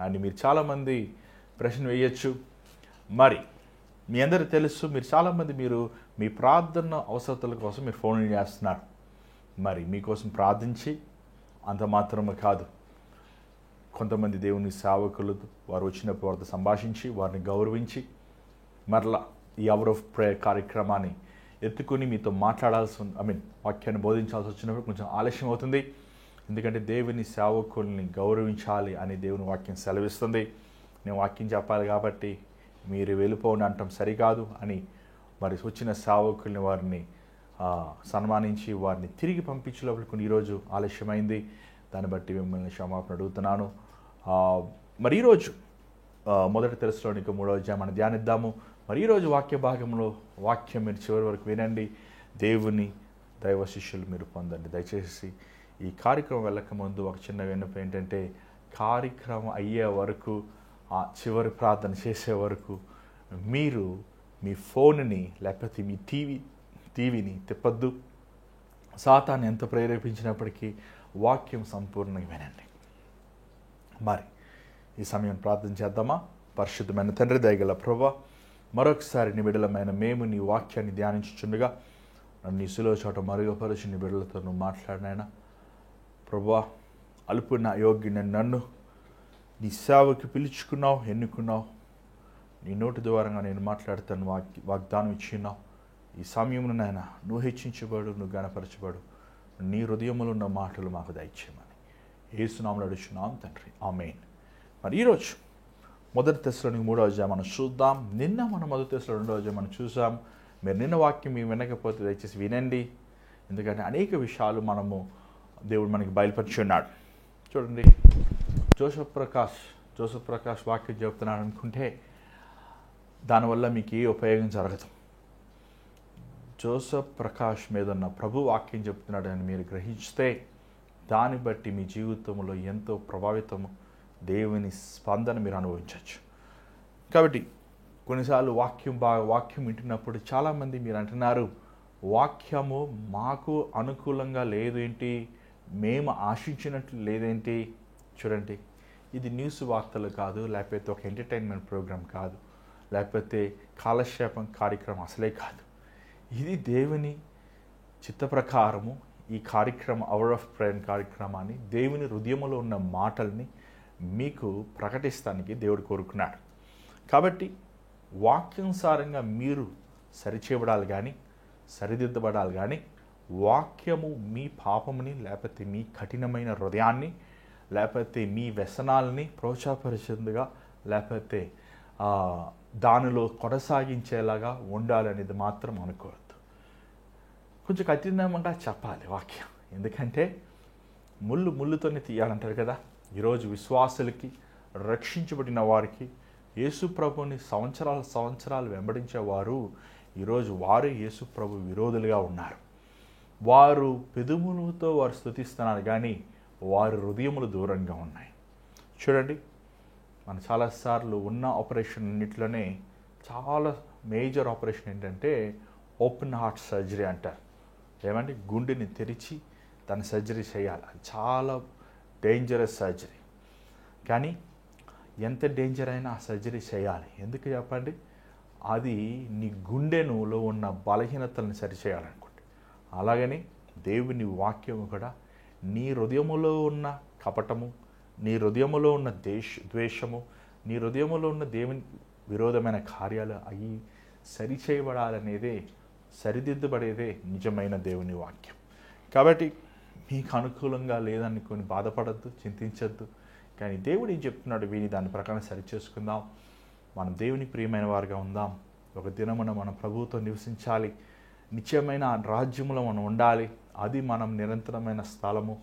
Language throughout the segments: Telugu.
అని మీరు చాలామంది ప్రశ్న వేయచ్చు. మరి మీ అందరికీ తెలుసు, మీరు చాలామంది మీ ప్రార్థన అవసరతల కోసం మీరు ఫోన్ చేస్తున్నారు. మరి మీకోసం ప్రార్థించి అంత మాత్రమే కాదు, కొంతమంది దేవుని సేవకులు వారు వచ్చినప్పుడు వారితో సంభాషించి వారిని గౌరవించి మరలా ఈ అవర్ ఆఫ్ ప్రేయర్ కార్యక్రమాన్ని ఎత్తుకుని మీతో వాక్యాన్ని బోధించాల్సి వచ్చినప్పుడు కొంచెం ఆలస్యం అవుతుంది. ఎందుకంటే దేవుని సేవకుల్ని గౌరవించాలి అని దేవుని వాక్యం సెలవిస్తుంది. నేను వాక్యం చెప్పాలి కాబట్టి మీరు వెళ్ళిపోండి అంటాం సరికాదు అని మరి వచ్చిన సేవకుల్ని వారిని సన్మానించి వారిని తిరిగి పంపించే లోపల కొన్ని ఈరోజు ఆలస్యమైంది. దాన్ని బట్టి మిమ్మల్ని క్షమాపణ అడుగుతున్నాను. మరి ఈరోజు మొదటి తెస్సలోనిక 3వ అధ్యాయం మనం ధ్యానిద్దాము. మరి ఈరోజు వాక్య భాగంలో వాక్యం మీరు చివరి వరకు వినండి. దేవుని దైవ శిష్యులు మీరు పొందండి. దయచేసి ఈ కార్యక్రమం వెళ్ళక ముందు ఒక చిన్న విన్నపం ఏంటంటే, కార్యక్రమం అయ్యే వరకు ఆ చివరి ప్రార్థన చేసే వరకు మీరు మీ ఫోన్ని లేకపోతే మీ టీవీని తిప్పద్దు. సాతాన్ని ఎంత ప్రేరేపించినప్పటికీ వాక్యం సంపూర్ణంగా వినండి. మరి ఈ సమయం ప్రార్థన చేద్దామా? పరిశుద్ధమైన తండ్రి, దయగల ప్రభువా, మరొకసారి నీ బిడ్డలమైన మేము నీ వాక్యాన్ని ధ్యానించుచుండగా నన్ను నీ సులువ చోట మరుగుపరిచి నీ బిడ్డలతో నువ్వు మాట్లాడినైనా ప్రభువా, అల్పున్న అయోగ్యుని నన్ను నీ సేవకి పిలుచుకున్నావు, ఎన్నుకున్నావు. నీ నోటి ద్వారంగా నేను మాట్లాడుతాను వాగ్దానం ఇచ్చిన్నావు. ఈ సమయంలో నాయన నువ్వు హెచ్చించబడు, నువ్వు గణపరచబడు. నీ హృదయంలో ఉన్న మాటలు మాకు దయచేయమని యేసునామములో అడుగుచున్నాం తండ్రి, ఆమేన్. మరి ఈరోజు మొదటి తెస్సలోనిక 3వ అధ్యాయం మనం చూద్దాం. నిన్న మనం మొదటి తెస్సలోనిక 2వ అధ్యాయం మనం చూసాం. మీరు నిన్న వాక్యం మీరు వినకపోతే దయచేసి వినండి. ఎందుకంటే అనేక విషయాలు దేవుడు మనకి బయలుపరిచి ఉన్నాడు. చూడండి, జోసెఫ్ ప్రకాష్ వాక్యం చెప్తున్నాడు అనుకుంటే దానివల్ల మీకు ఏ ఉపయోగం జరగదు. జోసెఫ్ ప్రకాష్ మీద ఉన్న ప్రభు వాక్యం చెప్తున్నాడు అని మీరు గ్రహిస్తే దాన్ని బట్టి మీ జీవితంలో ఎంతో ప్రభావితము దేవుని స్పందన మీరు అనుభవించవచ్చు. కాబట్టి కొన్నిసార్లు వాక్యం వింటున్నప్పుడు చాలామంది మీరు అంటున్నారు, వాక్యము మాకు అనుకూలంగా లేదేంటి, మేము ఆశించినట్లు లేదేంటి. చూడండి, ఇది న్యూస్ వార్తలు కాదు, లేకపోతే ఒక ఎంటర్టైన్మెంట్ ప్రోగ్రాం కాదు, లేకపోతే కాలక్షేపం కార్యక్రమం అసలే కాదు. ఇది దేవుని చిత్త ప్రకారము ఈ కార్యక్రమం అవర్ ఆఫ్ ప్రేయర్ కార్యక్రమాన్ని దేవుని హృదయంలో ఉన్న మాటల్ని మీకు ప్రకటిస్తానికి దేవుడు కోరుకున్నాడు. కాబట్టి వాక్యానుసారంగా మీరు సరిచేయబడాలి కానీ, సరిదిద్దబడాలి కానీ, వాక్యము మీ పాపముని లేకపోతే మీ కఠినమైన హృదయాన్ని లేకపోతే మీ వ్యసనాలని ప్రోత్సాహపరిచేందుగా లేకపోతే దానిలో కొనసాగించేలాగా ఉండాలనేది మాత్రం అనుకోవద్దు. కొంచెం కఠినంగా చెప్పాలి వాక్యం, ఎందుకంటే ముళ్ళుతోనే తీయాలంటారు కదా. ఈరోజు విశ్వాసులకి, రక్షించబడిన వారికి, యేసు ప్రభుని సంవత్సరాలు వెంబడించేవారు ఈరోజు వారే యేసు ప్రభు విరోధులుగా ఉన్నారు. వారు పెదవులతో వారు స్తుతిస్తున్నారు కానీ వారి హృదయములు దూరంగా ఉన్నాయి. చూడండి, మన చాలాసార్లు ఉన్న ఆపరేషన్ అన్నింటిలోనే చాలా మేజర్ ఆపరేషన్ ఏంటంటే ఓపెన్ హార్ట్ సర్జరీ అంటారు. ఏమంటే గుండెని తెరిచి దాన్ని సర్జరీ చేయాలి. అది చాలా డేంజరస్ సర్జరీ. కానీ ఎంత డేంజర్ అయినా ఆ సర్జరీ చేయాలి. ఎందుకు చెప్పండి? అది నీ గుండెనులో ఉన్న బలహీనతలను సరిచేయాలనుకోండి. అలాగని దేవుని వాక్యము కూడా నీ హృదయములో ఉన్న కపటము, నీ హృదయములో ఉన్న ద్వేషము, నీ హృదయములో ఉన్న దేవుని విరోధమైన కార్యాలు అవి సరిచేయబడాలనేదే, సరిదిద్దబడేదే నిజమైన దేవుని వాక్యం. కాబట్టి మీకు అనుకూలంగా లేదనుకొని బాధపడద్దు, చింతించద్దు. కానీ దేవుడు ఏం చెప్తున్నాడు విని దాని ప్రకారం సరిచేసుకుందాం. మనం దేవుని ప్రియమైన వారుగా ఉందాం. ఒక దినమున మనం ప్రభువుతో నివసించాలి. నిత్యమైన రాజ్యములో మనం ఉండాలి. అది మనం నిరంతరమైన స్థలము.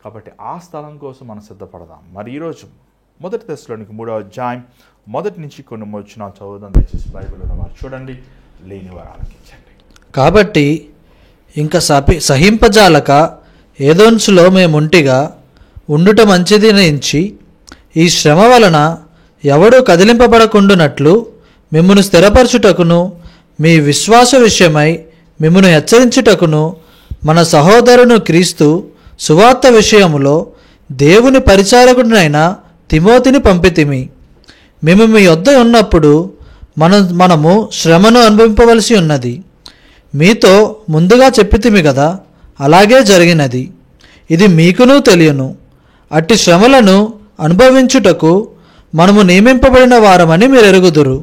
కాబట్టి ఆ స్థలం కోసం మనం సిద్ధపడదాం. మరి ఈరోజు మొదటి తెస్సలోనిక 3వ అధ్యాయం మొదటి నుంచి కొన్ని వచనాలు చదువుదాం. దయచేసి బైబిల్ ఉన్నవారు చూడండి, లేని వారు ఆలకించండి. కాబట్టి ఇంకా సహింపజాలక ఏదోన్సులో మేముంటిగా ఉండుట మంచిది నుంచి ఈ శ్రమ వలన ఎవడూ కదిలింపబడకుండునట్లు మిమ్మును స్థిరపరచుటకును మీ విశ్వాస విషయమై మిమ్మును హెచ్చరించుటకును మన సహోదరును క్రీస్తు సువార్త విషయములో దేవుని పరిచారకుడినైన తిమోతిని పంపితిమి. మేము మీ యొద్ద ఉన్నప్పుడు మనము శ్రమను అనుభవింపవలసి ఉన్నది. మీతో ముందుగా చెప్పితిమి కదా, అలాగే జరిగినది. ఇది మీకునూ తెలియను. అట్టి శ్రమలను అనుభవించుటకు మనము నియమింపబడిన వారమని మీరు ఎరుగుదురు.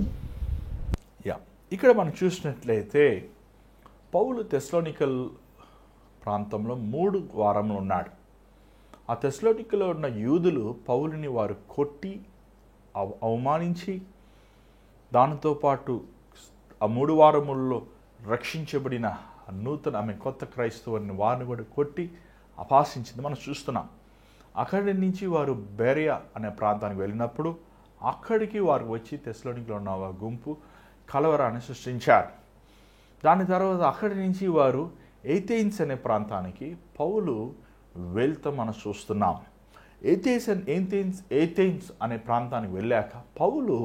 ఇక్కడ మనం చూసినట్లయితే పౌలు తెస్సలోనికల్ ప్రాంతంలో 3 వారములు ఉన్నాడు. ఆ తెస్సలోనికలో ఉన్న యూదులు పౌలుని వారు కొట్టి అవమానించి, దానితో పాటు ఆ 3 వారముల్లో రక్షించబడిన కొత్త క్రైస్తవుని వారిని కూడా కొట్టి అపహాసించింది మనం చూస్తున్నాం. అక్కడి నుంచి వారు బెరియా అనే ప్రాంతానికి వెళ్ళినప్పుడు అక్కడికి వారు వచ్చి తెస్సలోనికలో ఉన్న గుంపు కలవరాన్ని సృష్టించారు. దాని తర్వాత అక్కడి నుంచి వారు ఏథెన్స్ అనే ప్రాంతానికి పౌలు వెళ్తాం మనం చూస్తున్నాం. ఏథెన్స్ అనే ప్రాంతానికి వెళ్ళాక పౌలు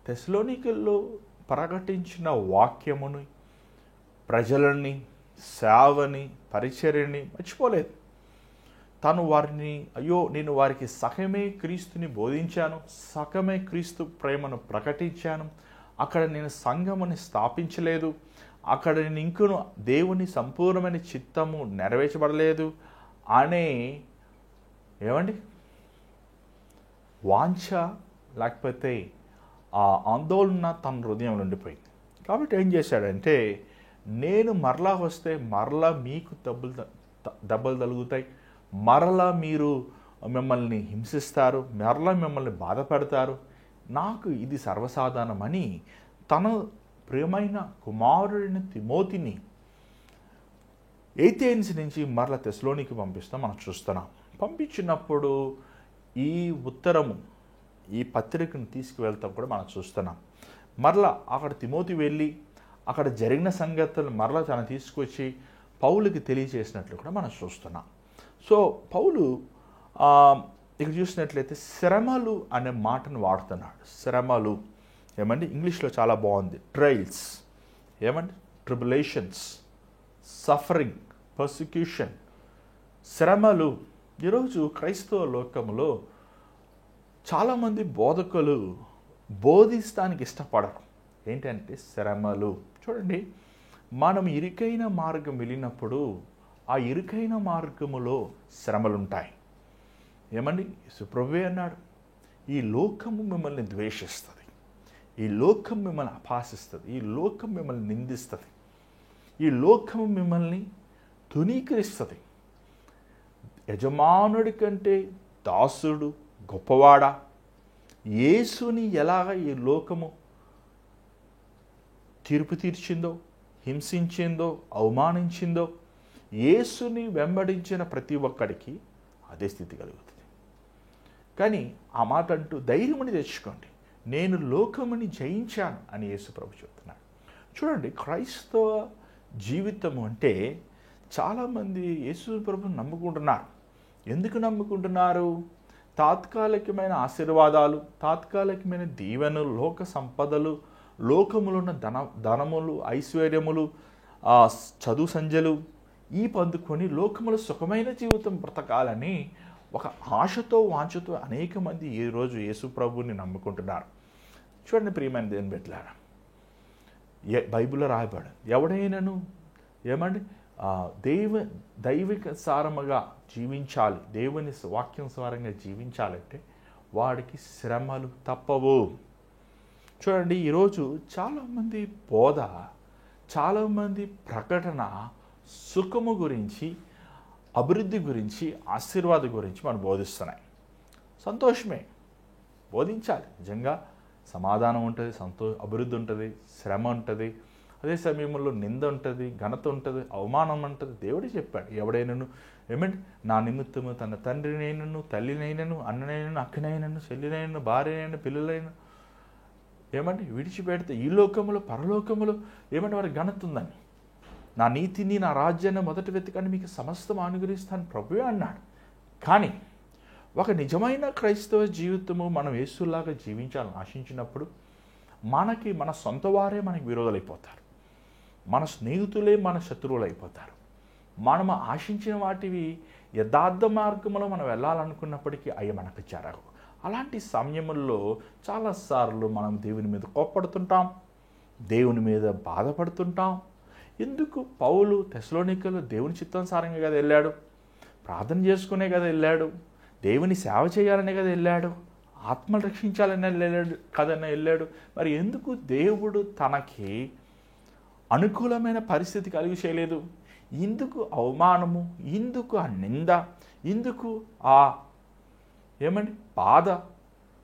తెస్సలోనికల్లో ప్రకటించిన వాక్యముని, ప్రజలని, సేవని, పరిచర్యని మర్చిపోలేదు. తను వారిని నేను వారికి సగమే క్రీస్తుని బోధించాను, సగమే క్రీస్తు ప్రేమను ప్రకటించాను, అక్కడ నేను సంఘముని స్థాపించలేదు, అక్కడ నేను ఇంకను దేవుని సంపూర్ణమైన చిత్తము నెరవేర్చబడలేదు అనే వాంఛ లేకపోతే ఆ ఆందోళన తన హృదయంలో ఉండిపోయింది. కాబట్టి ఏం చేశాడంటే, నేను మరలా వస్తే మరలా మీకు దెబ్బలు తగులుతాయి, మరలా మీరు మిమ్మల్ని హింసిస్తారు, మరలా మిమ్మల్ని బాధపడతారు, నాకు ఇది సర్వసాధారణమని తన ప్రియమైన కుమారుడిని తిమోతిని ఏథెన్స్ నుంచి మరల తెస్సలోనికి పంపిస్తాం మనం చూస్తున్నాం. పంపించినప్పుడు ఈ ఉత్తరము, ఈ పత్రికను తీసుకువెళ్తాం కూడా మనం చూస్తున్నాం. మరలా అక్కడ తిమోతి వెళ్ళి అక్కడ జరిగిన సంగతులు మరలా తను తీసుకొచ్చి పౌలుకి తెలియజేసినట్లు కూడా మనం చూస్తున్నాం. సో పౌలు ఇక్కడ చూసినట్లయితే శ్రమలు అనే మాటను వాడుతున్నాడు. శ్రమలు ఇంగ్లీష్లో చాలా బాగుంది. ట్రయల్స్, ట్రిబులేషన్స్, సఫరింగ్, పర్సిక్యూషన్, శ్రమలు. ఈరోజు క్రైస్తవ లోకములో చాలామంది బోధకులు బోధిస్తానికి ఇష్టపడరు. ఏంటంటే శ్రమలు. చూడండి, మనం ఇరుకైన మార్గం వెళ్ళినప్పుడు ఆ ఇరుకైన మార్గములో శ్రమలుంటాయి. ప్రభువే అన్నాడు, ఈ లోకము మిమ్మల్ని ద్వేషిస్తుంది, ఈ లోకం మిమ్మల్ని అపహాసిస్తుంది, ఈ లోకం మిమ్మల్ని నిందిస్తుంది, ఈ లోకము మిమ్మల్ని తునీకరిస్తుంది. యజమానుడి కంటే దాసుడు గొప్పవాడా? యేసుని ఎలాగ ఈ లోకము తీర్పు తీర్చిందో, హింసించిందో, అవమానించిందో, యేసుని వెంబడించిన ప్రతి ఒక్కడికి అదే స్థితి కలుగుతుంది. కానీ ఆ మాట అంటూ ధైర్యముని తెచ్చుకోండి, నేను లోకముని జయించాను అని యేసు ప్రభు చెప్తున్నాడు. చూడండి, క్రైస్తవ జీవితం అంటే చాలామంది యేసు ప్రభుని నమ్ముకుంటున్నారు. ఎందుకు నమ్ముకుంటున్నారు? తాత్కాలికమైన ఆశీర్వాదాలు, తాత్కాలికమైన దీవెనలు, లోక సంపదలు, లోకములో ఉన్న ధనములు, ఐశ్వర్యములు, చదువు సంజలు ఈ పొందుకొని లోకములో సుఖమైన జీవితం బ్రతకాలని ఒక ఆశతో, వాంఛతో అనేక మంది ఈరోజు యేసు ప్రభుని నమ్ముకుంటున్నారు. చూడండి ప్రియమైన దేవుని బిడ్డలారా, బైబిల్లో రాయబడి ఎవడైనాను దైవిక సారముగా జీవించాలి, దేవుని వాక్యం సారంగా జీవించాలంటే వాడికి శ్రమలు తప్పవు. చూడండి, ఈరోజు చాలామంది బోధ, చాలామంది ప్రకటన సుఖము గురించి, అభివృద్ధి గురించి, ఆశీర్వాదం గురించి మనం బోధిస్తున్నాయి. సంతోషమే, బోధించాలి. నిజంగా సమాధానం ఉంటుంది, అభివృద్ధి ఉంటుంది, శ్రమ ఉంటుంది, అదే సమయంలో నింద ఉంటుంది, ఘనత ఉంటుంది, అవమానం ఉంటుంది. దేవుడే చెప్పాడు, ఎవడైనాను నా నిమిత్తము తన తండ్రినైనను, తల్లినైనను, అన్ననైనను, అక్కనైనను, చెల్లినైనను, భార్యనైనా, పిల్లలైన విడిచిపెడితే ఈ లోకములో పరలోకములో వారి ఘనత ఉందని, నా నీతిని, నా రాజ్యాన్ని మొదటి వెతకండి, మీకు సమస్తం అనుగ్రహిస్తాను ప్రభువే అన్నాడు. కానీ ఒక నిజమైన క్రైస్తవ జీవితము మనం యేసులాగా జీవించాలని ఆశించినప్పుడు మన సొంత వారే మనకి విరోధులైపోతారు, మన స్నేహితులే మన శత్రువులు అయిపోతారు. మనం ఆశించిన వాటివి యథార్థ మార్గంలో మనం వెళ్ళాలనుకున్నప్పటికీ అవి మనకు జరగవు. అలాంటి సమయంలో చాలాసార్లు మనం దేవుని మీద కోప్పడుతుంటాం, దేవుని మీద బాధపడుతుంటాం. ఎందుకు పౌలు తెస్సలోనికలో దేవుని చిత్తానుసారంగా కదా వెళ్ళాడు, ప్రార్థన చేసుకునే కదా వెళ్ళాడు, దేవుని సేవ చేయాలనే కదా వెళ్ళాడు, ఆత్మలు రక్షించాలని వెళ్ళాడు కదనే వెళ్ళాడు. మరి ఎందుకు దేవుడు తనకి అనుకూలమైన పరిస్థితి కలిగి చేయలేదు? ఎందుకు అవమానము, ఎందుకు ఆ నింద, ఎందుకు ఆ బాధ?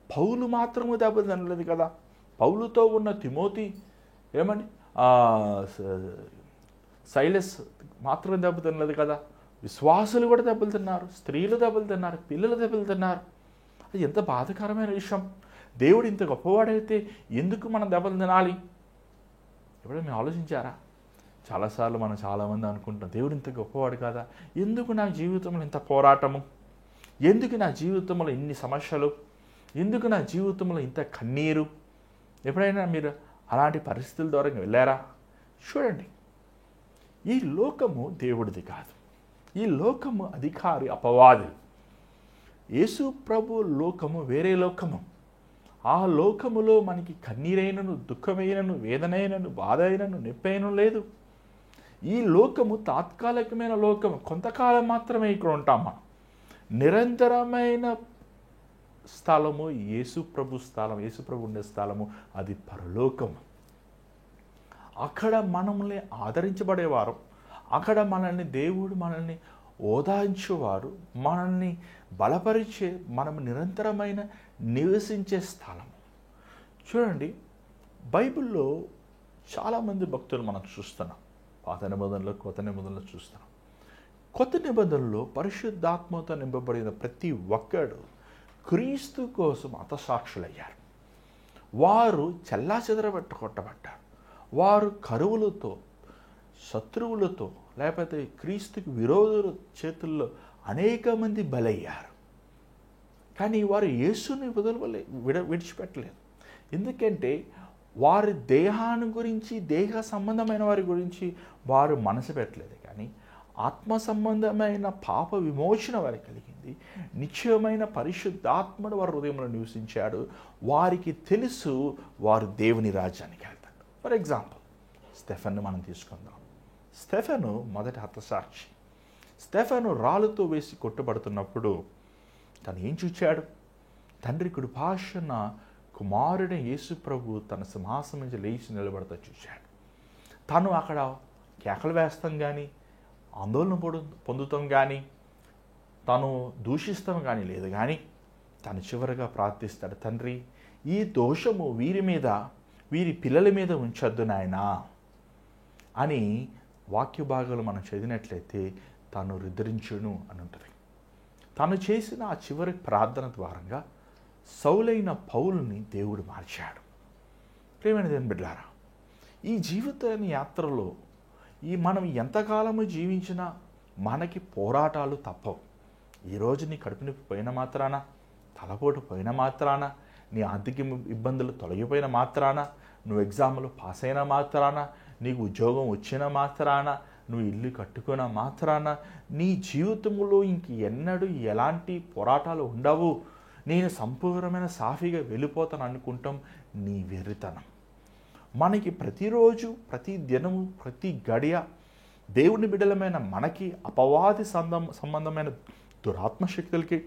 పౌలు మాత్రము దెబ్బతినలేదు కదా. పౌలుతో ఉన్న తిమోతి సైలస్ మాత్రం దెబ్బతినలేదు కదా. విశ్వాసులు కూడా దెబ్బలు తిన్నారు, స్త్రీలు దెబ్బలు తిన్నారు, పిల్లలు దెబ్బలు తిన్నారు. అది ఎంత బాధాకరమైన విషయం. దేవుడు ఇంత గొప్పవాడైతే ఎందుకు మనం దెబ్బలు తినాలి? ఎప్పుడైనా మేము ఆలోచించారా? చాలాసార్లు మనం చాలామంది అనుకుంటాం, దేవుడు ఇంత గొప్పవాడు కదా, ఎందుకు నా జీవితంలో ఇంత పోరాటము, ఎందుకు నా జీవితంలో ఇన్ని సమస్యలు, ఎందుకు నా జీవితంలో ఇంత కన్నీరు? ఎప్పుడైనా మీరు అలాంటి పరిస్థితుల ద్వారా వెళ్ళారా? చూడండి, ఈ లోకము దేవుడిది కాదు, ఈ లోకము అధికారి అపవాది. యేసు ప్రభు లోకము వేరే లోకము. ఆ లోకములో మనకి కన్నీరైనను, దుఃఖమైనను, వేదనైనను, బాధ అయినను, నొప్పైనను లేదు. ఈ లోకము తాత్కాలికమైన లోకము, కొంతకాలం మాత్రమే ఇక్కడ ఉంటాం మనం. నిరంతరమైన స్థలము యేసు ప్రభు స్థలం, యేసు ప్రభు ఉండే స్థలము అది పరలోకము. అక్కడ మనల్ని ఆదరించబడేవారు, అక్కడ దేవుడు మనల్ని ఓదార్చేవారు, మనల్ని బలపరిచే, మనం నిరంతరమైన నివసించే స్థలం. చూడండి, బైబిల్లో చాలామంది భక్తులు మనం చూస్తున్నాం. పాత నిబంధనలో, కొత్త నిబంధనలో చూస్తున్నాం. కొత్త నిబంధనలో పరిశుద్ధాత్మతో నింపబడిన ప్రతి ఒక్కడు క్రీస్తు కోసం హతసాక్షులయ్యారు. వారు చెల్లాచెదరబెట్టబడ్డారు. వారు కరువులతో, శత్రువులతో, లేకపోతే క్రీస్తుకి విరోధుల చేతుల్లో అనేక మంది బలయ్యారు. కానీ వారు యేసుని విడిచిపెట్టలేదు. ఎందుకంటే వారి దేహాన్ని గురించి, దేహ సంబంధమైన వారి గురించి వారు మనసు పెట్టలేదు. కానీ ఆత్మ సంబంధమైన పాప విమోచన వారికి కలిగింది. నిశ్చయమైన పరిశుద్ధాత్మను వారి హృదయంలో నివసించాడు. వారికి తెలుసు వారు దేవుని రాజ్యానికి వెళ్తారు. ఫర్ ఎగ్జాంపుల్, స్టెఫెన్ను మనం తీసుకుందాం. స్టెఫెను మొదటి హతసాక్షి. స్టెఫెను రాళ్ళతో వేసి కొట్టబడుతున్నప్పుడు తను ఏం చూచాడు? తండ్రి కుడిపార్శ్వన కుమారుడైన యేసు ప్రభు తన సింహాసనం నుంచి లేచి నిలబడతా చూశాడు. తను అక్కడ కేకలు వేస్తాం కానీ, ఆందోళన పొందుతాం కానీ, తను దూషిస్తాం కానీ లేదు. కానీ తను చివరిగా ప్రార్థిస్తాడు, తండ్రి ఈ దోషము వీరి మీద, వీరి పిల్లల మీద ఉంచొద్దు నాయనా అని. వాక్య భాగాలు మనం చదివినట్లయితే తాను రుద్రించును అని ఉంటుంది. తాను చేసిన ఆ చివరి ప్రార్థన ద్వారంగా సౌలైన పౌలుని దేవుడు మార్చాడు. ప్రియమైన దేవుని బిడ్డలారా, ఈ జీవిత యాత్రలో మనం ఎంతకాలము జీవించినా మనకి పోరాటాలు తప్పవు. ఈరోజు నీ కడుపు నొప్పి పోయిన మాత్రాన, తలపోటు పోయిన మాత్రాన, నీ ఆర్థిక ఇబ్బందులు తొలగిపోయిన మాత్రాన, నువ్వు ఎగ్జామ్లో పాస్ అయిన మాత్రాన, నీకు ఉద్యోగం వచ్చిన మాత్రాన, నువ్వు ఇల్లు కట్టుకున్న మాత్రాన నీ జీవితంలో ఇంక ఎన్నడూ ఎలాంటి పోరాటాలు ఉండవు, నేను సంపూర్ణమైన సాఫీగా వెళ్ళిపోతాను అనుకుంటాం. నీ వెర్రితనం. మనకి ప్రతిరోజు, ప్రతి దినము, ప్రతి గడియ దేవుని బిడ్డలమైన మనకి అపవాది సంబంధమైన దురాత్మశక్తులకి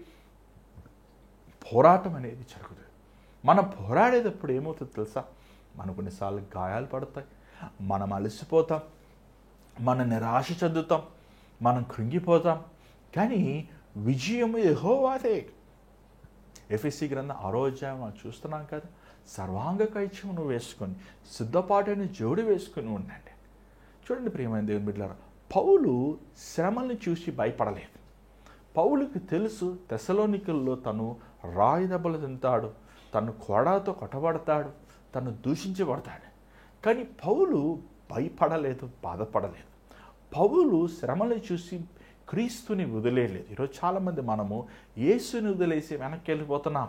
పోరాటం అనేది జరుగుతుంది. మనం పోరాడేటప్పుడు ఏమవుతుంది తెలుసా? మనం కొన్నిసార్లు గాయాలు పడతాయి, మనం అలసిపోతాం, మనం నిరాశ చెందుతాం, మనం కృంగిపోతాం. కానీ విజయము యెహోవాదే. ఎఫెసీ గ్రంథం 6వ అధ్యాయం మనం చూస్తున్నాం కదా, సర్వాంగ కైచమును వేసుకొని సిద్ధపాటైన జోడి వేసుకొని ఉండండి. చూడండి ప్రియమైన దేవుని బిడ్డలారా, పౌలు శ్రమల్ని చూసి భయపడలేదు. పౌలుకి తెలుసు తెస్సలోనికల్లో తను రాయి దెబ్బలు తింటాడు, తను కొడాతో కొట్టబడతాడు, తను దూషించబడతాడు. కానీ పౌలు భయపడలేదు, బాధపడలేదు. పౌలు శ్రమల్ని చూసి క్రీస్తుని వదిలేయలేదు. ఈరోజు చాలామంది మనము యేసుని వదిలేసి వెనక్కి వెళ్ళిపోతున్నాం.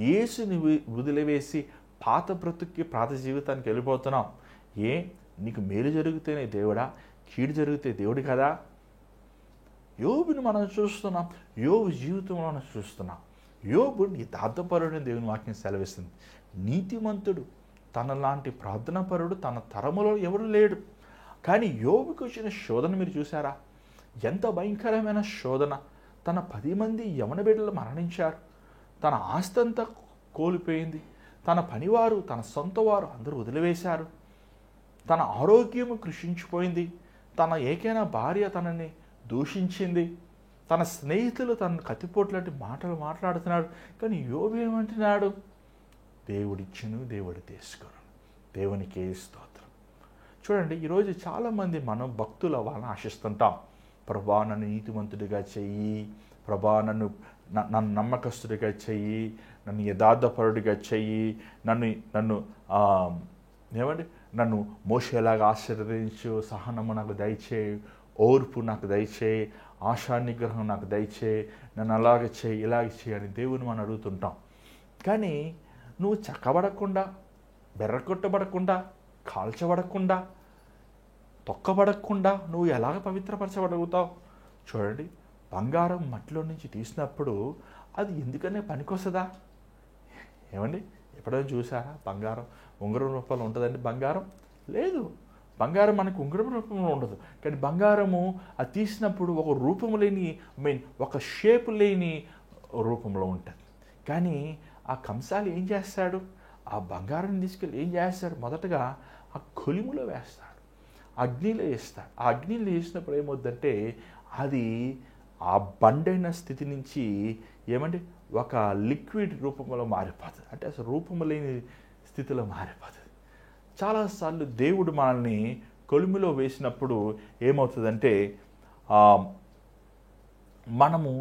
యేసుని వదిలివేసి పాత బ్రతుక్కి, పాత జీవితానికి వెళ్ళిపోతున్నాం. నీకు మేలు జరిగితేనే దేవుడా, కీడు జరిగితే దేవుడు కదా? యోబుని మనం చూస్తున్నాం, యోబు జీవితంలో మనం చూస్తున్నాం. యోబు యథార్థపరుడని దేవుని వాక్యం సెలవిస్తుంది. నీతిమంతుడు, తనలాంటి ప్రార్థనాపరుడు తన తరములో ఎవరు లేడు. కానీ యోబుకు వచ్చిన శోధన మీరు చూసారా? ఎంత భయంకరమైన శోధన. తన 10 మంది యవన బిడ్డలు మరణించారు, తన ఆస్తి అంతా కోల్పోయింది, తన పనివారు, తన సొంత వారు అందరూ వదిలివేశారు, తన ఆరోగ్యము కృషించిపోయింది, తన ఏకైన భార్య తనని దూషించింది, తన స్నేహితులు తన కత్తిపోట్లాంటి మాటలు మాట్లాడుతున్నాడు. కానీ యోబు ఏమంటున్నాడు? దేవుడిచ్చును, దేవుడు తీసుకోను, దేవునికే స్తోత్రం. చూడండి, ఈరోజు చాలామంది మనం భక్తులు అవ్వాలని ఆశిస్తుంటాం. ప్రభా నన్ను నీతిమంతుడిగా చెయ్యి, ప్రభా నన్ను నమ్మకస్తుడిగా చెయ్యి, నన్ను యథార్థపరుడిగా చెయ్యి, నన్ను ఏమండి నన్ను మోసేలాగా ఆశీర్వదించు, సహనము నాకు దయచేయి, ఓర్పు నాకు దయచేయి, ఆశా నిగ్రహం నాకు దయచేయి, నన్ను అలాగే చేయి, ఇలాగే చేయి అని దేవుని మనం అడుగుతుంటాం. కానీ నువ్వు చక్కబడకుండా, బెర్రకొట్టబడకుండా, కాల్చబడకుండా, తొక్కబడకుండా నువ్వు ఎలాగ పవిత్రపరచబడగలుగుతావు? చూడండి, బంగారం మట్టిలో నుంచి తీసినప్పుడు అది ఎందుకనే పనికొస్తుందా? ఏమండి, ఎప్పుడైనా చూసారా? బంగారం ఉంగరం రూపంలో ఉంటుందండి బంగారం? లేదు. బంగారం మనకు ఉంగరం రూపంలో ఉండదు. కానీ బంగారము అది తీసినప్పుడు ఒక రూపము లేని ఒక షేప్ లేని రూపంలో ఉంటుంది. కానీ ఆ కంసాలి ఏం చేస్తాడు? ఆ బంగారాన్ని తీసుకెళ్ళి ఏం చేస్తాడు? మొదటగా ఆ కొలిములో వేస్తాడు, అగ్నిలో వేస్తాడు. ఆ అగ్నిలో వేసినప్పుడు ఏమవుద్దంటే అది ఆ బండైన స్థితి నుంచి ఏమంటే ఒక లిక్విడ్ రూపంలో మారిపోతుంది. అంటే అసలు రూపము లేని స్థితిలో మారిపోతుంది. చాలాసార్లు దేవుడు మనల్ని కొలిమిలో వేసినప్పుడు ఏమవుతుందంటే మనలో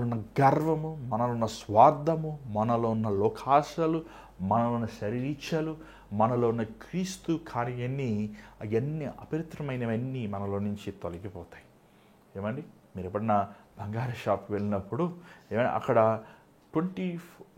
ఉన్న గర్వము, మనలో ఉన్న స్వార్థము, మనలో ఉన్న లోకాశలు, మనలో ఉన్న శరీరీచ్ఛలు, మనలో ఉన్న క్రీస్తు కార్యాన్ని అవన్నీ అపవిత్రమైనవన్నీ మనలో నుంచి తొలగిపోతాయి. ఏమండి, మీరు ఎప్పుడన్నా బంగారు షాప్కి వెళ్ళినప్పుడు ఏమైనా అక్కడ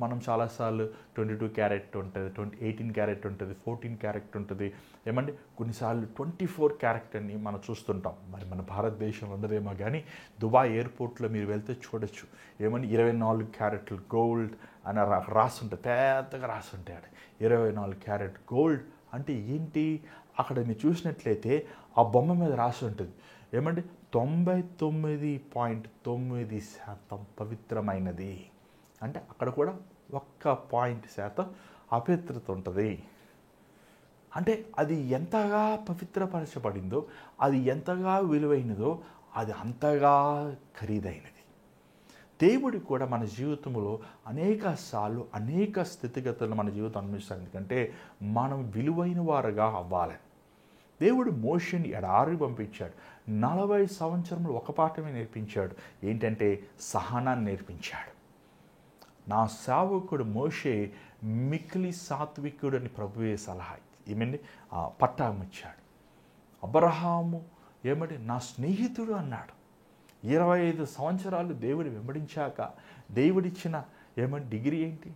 మనం చాలాసార్లు 22 క్యారెట్ ఉంటుంది, 18 క్యారెట్ ఉంటుంది, 14 క్యారెట్ ఉంటుంది. ఏమండి, కొన్నిసార్లు 24 క్యారెట్ అని మనం చూస్తుంటాం. మరి మన భారతదేశంలో ఉండదేమో కానీ దుబాయ్ ఎయిర్పోర్ట్లో మీరు వెళ్తే చూడొచ్చు. ఏమని 24 క్యారెట్లు గోల్డ్ అని రాసుంటాయి, పెద్దగా రాసుంటాయి. అక్కడ 24 క్యారెట్ గోల్డ్ అంటే ఏంటి? అక్కడ మీరు చూసినట్లయితే ఆ బొమ్మ మీద రాసి ఉంటుంది ఏమంటే 99.9% పవిత్రమైనది. అంటే అక్కడ కూడా 1% అపవిత్రత ఉంటుంది. అంటే అది ఎంతగా పవిత్రపరచబడిందో, అది ఎంతగా విలువైనదో, అది అంతగా ఖరీదైనది. దేవుడు కూడా మన జీవితంలో అనేక సార్లు అనేక స్థితిగతులను మన జీవితం అనుభవిస్తాం. ఎందుకంటే మనం విలువైన వారుగా అవ్వాలని దేవుడు మోషేని ఎడారికి పంపించాడు. 40 సంవత్సరములు ఒక పాఠమే నేర్పించాడు. ఏంటంటే సహనాన్ని నేర్పించాడు. నా సేవకుడు మోషే మిక్కిలి సాత్వికుడు అని ప్రభువే సలహా ఏమండి పట్టామిచ్చాడు. అబ్రహాము ఏమంటే నా స్నేహితుడు అన్నాడు. 25 సంవత్సరాలు దేవుడు వెంబడించాక దేవుడిచ్చిన ఏమంటే డిగ్రీ ఏంటి?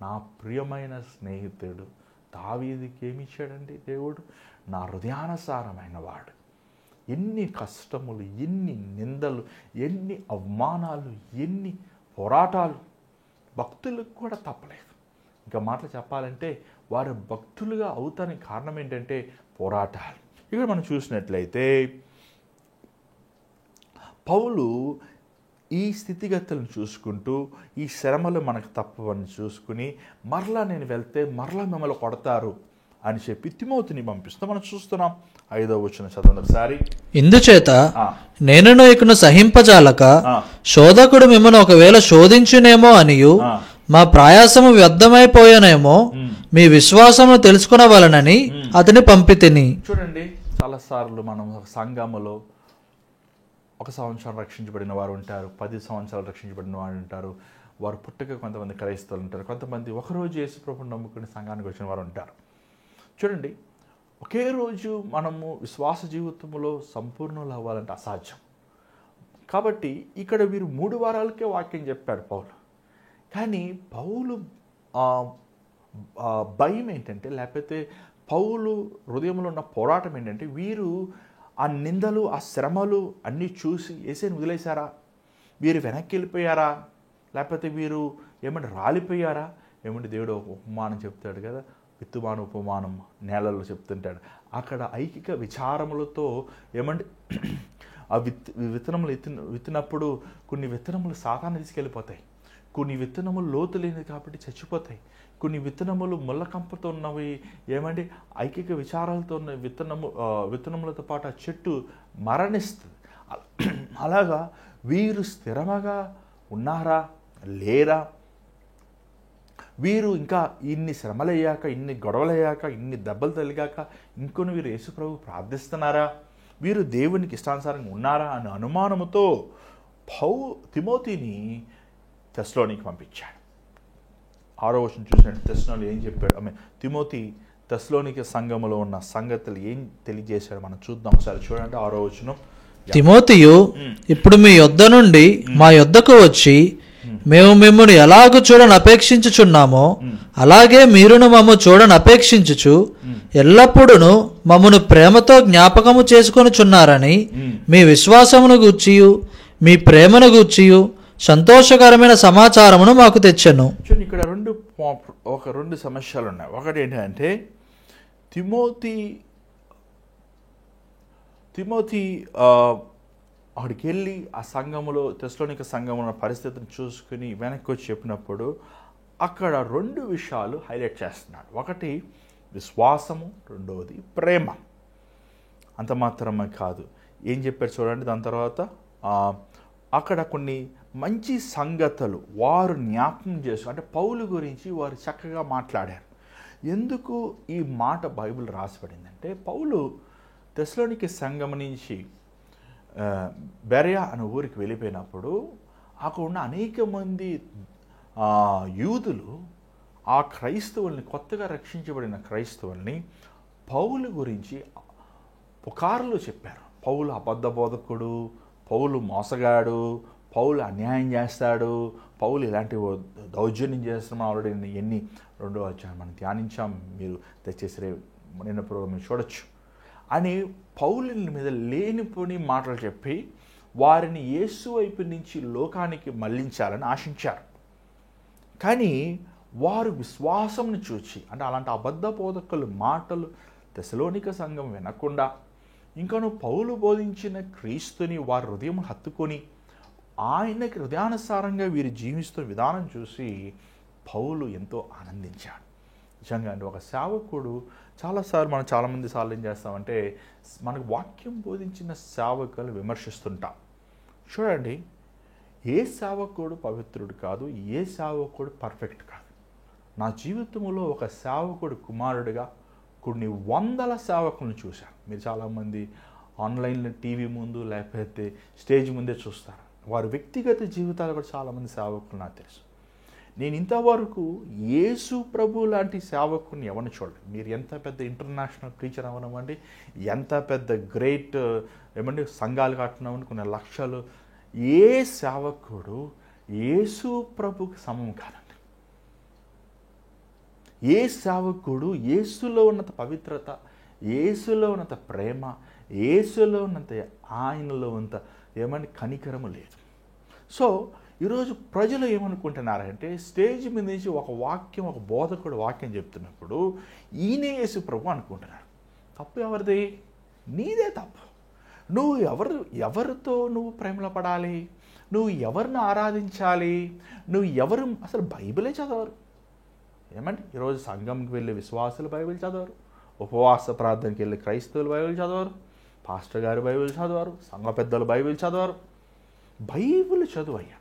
నా ప్రియమైన స్నేహితుడు. దావీదుకి ఏమిచ్చాడండి దేవుడు? నా హృదయానుసారమైన వాడు. ఎన్ని కష్టములు, ఎన్ని నిందలు, ఎన్ని అవమానాలు, ఎన్ని పోరాటాలు భక్తులకు కూడా తప్పలేదు. ఇంకా మాటలు చెప్పాలంటే వారు భక్తులుగా అవుతానికి కారణం ఏంటంటే పోరాటాలు. ఇక్కడ మనం చూసినట్లయితే పౌలు ఈ స్థితిగతులను చూసుకుంటూ ఈ శ్రమలు మనకు తప్పవని చూసుకుని మరలా నేను వెళ్తే మరలా మిమ్మల్ని కొడతారు అని చెప్పి తిమోతిని పంపిస్తూ మనం చూస్తున్నాం. 5వ వచనం చదవండి ఒకసారి. ఇందుచేత నేను ఇకను సహింపజాలక శోధకుడు మిమ్మల్ని ఒకవేళ శోధించునేమో అనియు మా ప్రయాసము వ్యర్థమైపోయానేమో మీ విశ్వాసము తెలుసుకునవలనని అతని పంపితిని. చూడండి, చాలాసార్లు మనం సంఘములో 1 సంవత్సరం రక్షించబడిన వారు ఉంటారు, 10 సంవత్సరాలు రక్షించబడిన వారు ఉంటారు. వారు పుట్టక కొంతమంది క్రైస్తవులు ఉంటారు, కొంతమంది ఒకరోజు యేసు ప్రభువుని నమ్ముకుని సంఘానికి వచ్చిన వారు ఉంటారు. చూడండి, ఒకే రోజు మనము విశ్వాస జీవితంలో సంపూర్ణులు అవ్వాలంటే అసాధ్యం. కాబట్టి ఇక్కడ వీరు 3 వారాలకే వాక్యం చెప్పాడు పౌలు. కానీ పౌలు భయం ఏంటంటే, లేకపోతే పౌలు హృదయంలో ఉన్న పోరాటం ఏంటంటే, వీరు ఆ నిందలు, ఆ శ్రమలు అన్నీ చూసి యేసుని వదిలేశారా? వీరు వెనక్కి వెళ్ళిపోయారా? లేకపోతే వీరు ఏమంటే రాలిపోయారా? ఏమంటే దేవుడు ఒక ఉపమానం చెప్తాడు కదా, విత్తుమానం ఉపమానం నేలల్లో చెప్తుంటాడు. అక్కడ ఐకిక విచారములతో ఏమంటే ఆ విత్తనములు విత్తినప్పుడు కొన్ని విత్తనములు సాతాను తీసుకెళ్ళిపోతాయి, కొన్ని విత్తనములు లోతు లేనిది కాబట్టి చచ్చిపోతాయి, కొన్ని విత్తనములు ముళ్ళకంపతో ఉన్నవి ఏమంటే ఐకిక విచారాలతో ఉన్న విత్తనములతో పాటు ఆ చెట్టు మరణిస్తుంది. అలాగా వీరు స్థిరముగా ఉన్నారా లేరా? వీరు ఇంకా ఇన్ని శ్రమలయ్యాక, ఇన్ని గొడవలయ్యాక, ఇన్ని దెబ్బలు తగిలాక ఇంకొన్ని వీరు యేసుప్రభు ప్రార్థిస్తున్నారా? వీరు దేవునికి ఇష్టానుసారంగా ఉన్నారా అనే అనుమానముతో తిమోతిని తెస్సలోనికి పంపించాడు. 6వ వచనం చూసినట్టు తెస్సలోనికీయులు ఏం చెప్పాడు, తిమోతి తెస్సలోనికీ సంఘములో ఉన్న సంగతులు ఏం తెలియజేశాడు మనం చూద్దాం. ఒకసారి చూడండి 6వ వచనం. తిమోతియు ఇప్పుడు మీ యొద్ద నుండి మా యొద్దకు వచ్చి మేము మిమ్మల్ని ఎలాగూ చూడని అపేక్షించుచున్నామో అలాగే మీరును మమ్ము చూడని అపేక్షించుచు ఎల్లప్పుడూ మమ్మను ప్రేమతో జ్ఞాపకము చేసుకొనుచున్నారని మీ విశ్వాసమును గూర్చియు మీ ప్రేమను గూర్చియు సంతోషకరమైన సమాచారమును మాకు తెచ్చెను. ఇక్కడ రెండు సమస్యలు ఉన్నాయి. ఒకటి ఏంటంటే తిమోతి అక్కడికి వెళ్ళి ఆ సంఘములో తెస్సలోనిక సంఘములో పరిస్థితిని చూసుకుని వెనక్కి వచ్చి చెప్పినప్పుడు అక్కడ 2 విషయాలు హైలైట్ చేస్తున్నాడు. ఒకటి విశ్వాసము, రెండవది ప్రేమ. అంత మాత్రమే కాదు, ఏం చెప్పారు చూడండి. దాని తర్వాత అక్కడ కొన్ని మంచి సంగతులు వారు జ్ఞాపకం చేసు, అంటే పౌలు గురించి వారు చక్కగా మాట్లాడారు. ఎందుకు ఈ మాట బైబిల్ రాసిపడిందంటే, పౌలు తెస్సలోనిక సంఘం నుంచి బెరయా అనే ఊరికి వెళ్ళిపోయినప్పుడు అక్కడ ఉన్న అనేక మంది యూదులు ఆ క్రైస్తవుల్ని, కొత్తగా రక్షించబడిన క్రైస్తవుల్ని పౌలు గురించి పుకారులు చెప్పారు. పౌలు అబద్ధ బోధకుడు, పౌలు మోసగాడు, పౌలు అన్యాయం చేస్తాడు, పౌలు ఇలాంటి దౌర్జన్యం చేస్తున్నాం. ఆల్రెడీ ఎన్ని 2వ అధ్యాయం మనం ధ్యానించాం, మీరు దయచేసి నిన్న ప్రోగ్రాం చూడొచ్చు అని పౌలుని మీద లేనిపోని మాటలు చెప్పి వారిని యేసు వైపు నుంచి లోకానికి మళ్లించాలని ఆశించారు. కానీ వారు విశ్వాసంను చూచి, అంటే అలాంటి అబద్ధ బోధకుల మాటలు తెస్సలోనిక సంఘం వినకుండా ఇంకను పౌలు బోధించిన క్రీస్తుని వారి హృదయం హత్తుకొని ఆయనకి హృదయానుసారంగా వీరు జీవిస్తున్న విధానం చూసి పౌలు ఎంతో ఆనందించాడు. నిజంగా అండి, ఒక సేవకుడు చాలాసార్లు మనం చాలామంది సార్లు ఏం చేస్తామంటే మనకు వాక్యం బోధించిన సేవకులు విమర్శిస్తుంటాం. చూడండి, ఏ సేవకుడు పవిత్రుడు కాదు, ఏ సేవకుడు పర్ఫెక్ట్ కాదు. నా జీవితంలో ఒక సేవకుడు కుమారుడిగా కొన్ని వందల సేవకులను చూశాను. మీరు చాలామంది ఆన్లైన్లో టీవీ ముందు లేకపోతే స్టేజ్ ముందే చూస్తారు. వారి వ్యక్తిగత జీవితాలు కూడా చాలామంది సేవకులు నాకు తెలుసు. నేను ఇంతవరకు యేసు ప్రభు లాంటి సేవకుని ఎవరిని చూడలేదు. మీరు ఎంత పెద్ద ఇంటర్నేషనల్ ప్రీచర్ అవ్వనివ్వండి, ఎంత పెద్ద గ్రేట్ ఏమంటే సంఘాలు కట్టినవ్వండి, కొన్ని లక్షలు, ఏ సేవకుడు యేసు ప్రభుకి సమం కాదండి. ఏ సేవకుడు యేసులో ఉన్నంత పవిత్రత, యేసులో ఉన్నంత ప్రేమ, యేసులో ఉన్నంత ఆయనలో ఉన్నంత ఏమని కనికరము లేదు. సో ఈరోజు ప్రజలు ఏమనుకుంటున్నారంటే స్టేజ్ మీద నుంచి ఒక వాక్యం, ఒక బోధకుడు వాక్యం చెప్తున్నప్పుడు ఈయనే యేసు ప్రభు అనుకుంటున్నాడు. తప్పు ఎవరిది? నీదే తప్పు. నువ్వు ఎవరితో నువ్వు ప్రేమలో పడాలి, నువ్వు ఎవరిని ఆరాధించాలి, నువ్వు ఎవరు అసలు బైబిలే చదవరు. ఏమంటే ఈరోజు సంఘంకి వెళ్ళే విశ్వాసులు బైబిల్ చదవరు, ఉపవాస ప్రార్థనకి వెళ్ళే క్రైస్తవులు బైబిల్ చదవరు, పాస్టర్ గారు బైబిల్ చదవరు, సంఘ పెద్దలు బైబిల్ చదవరు. బైబిల్ చదువయ్యా.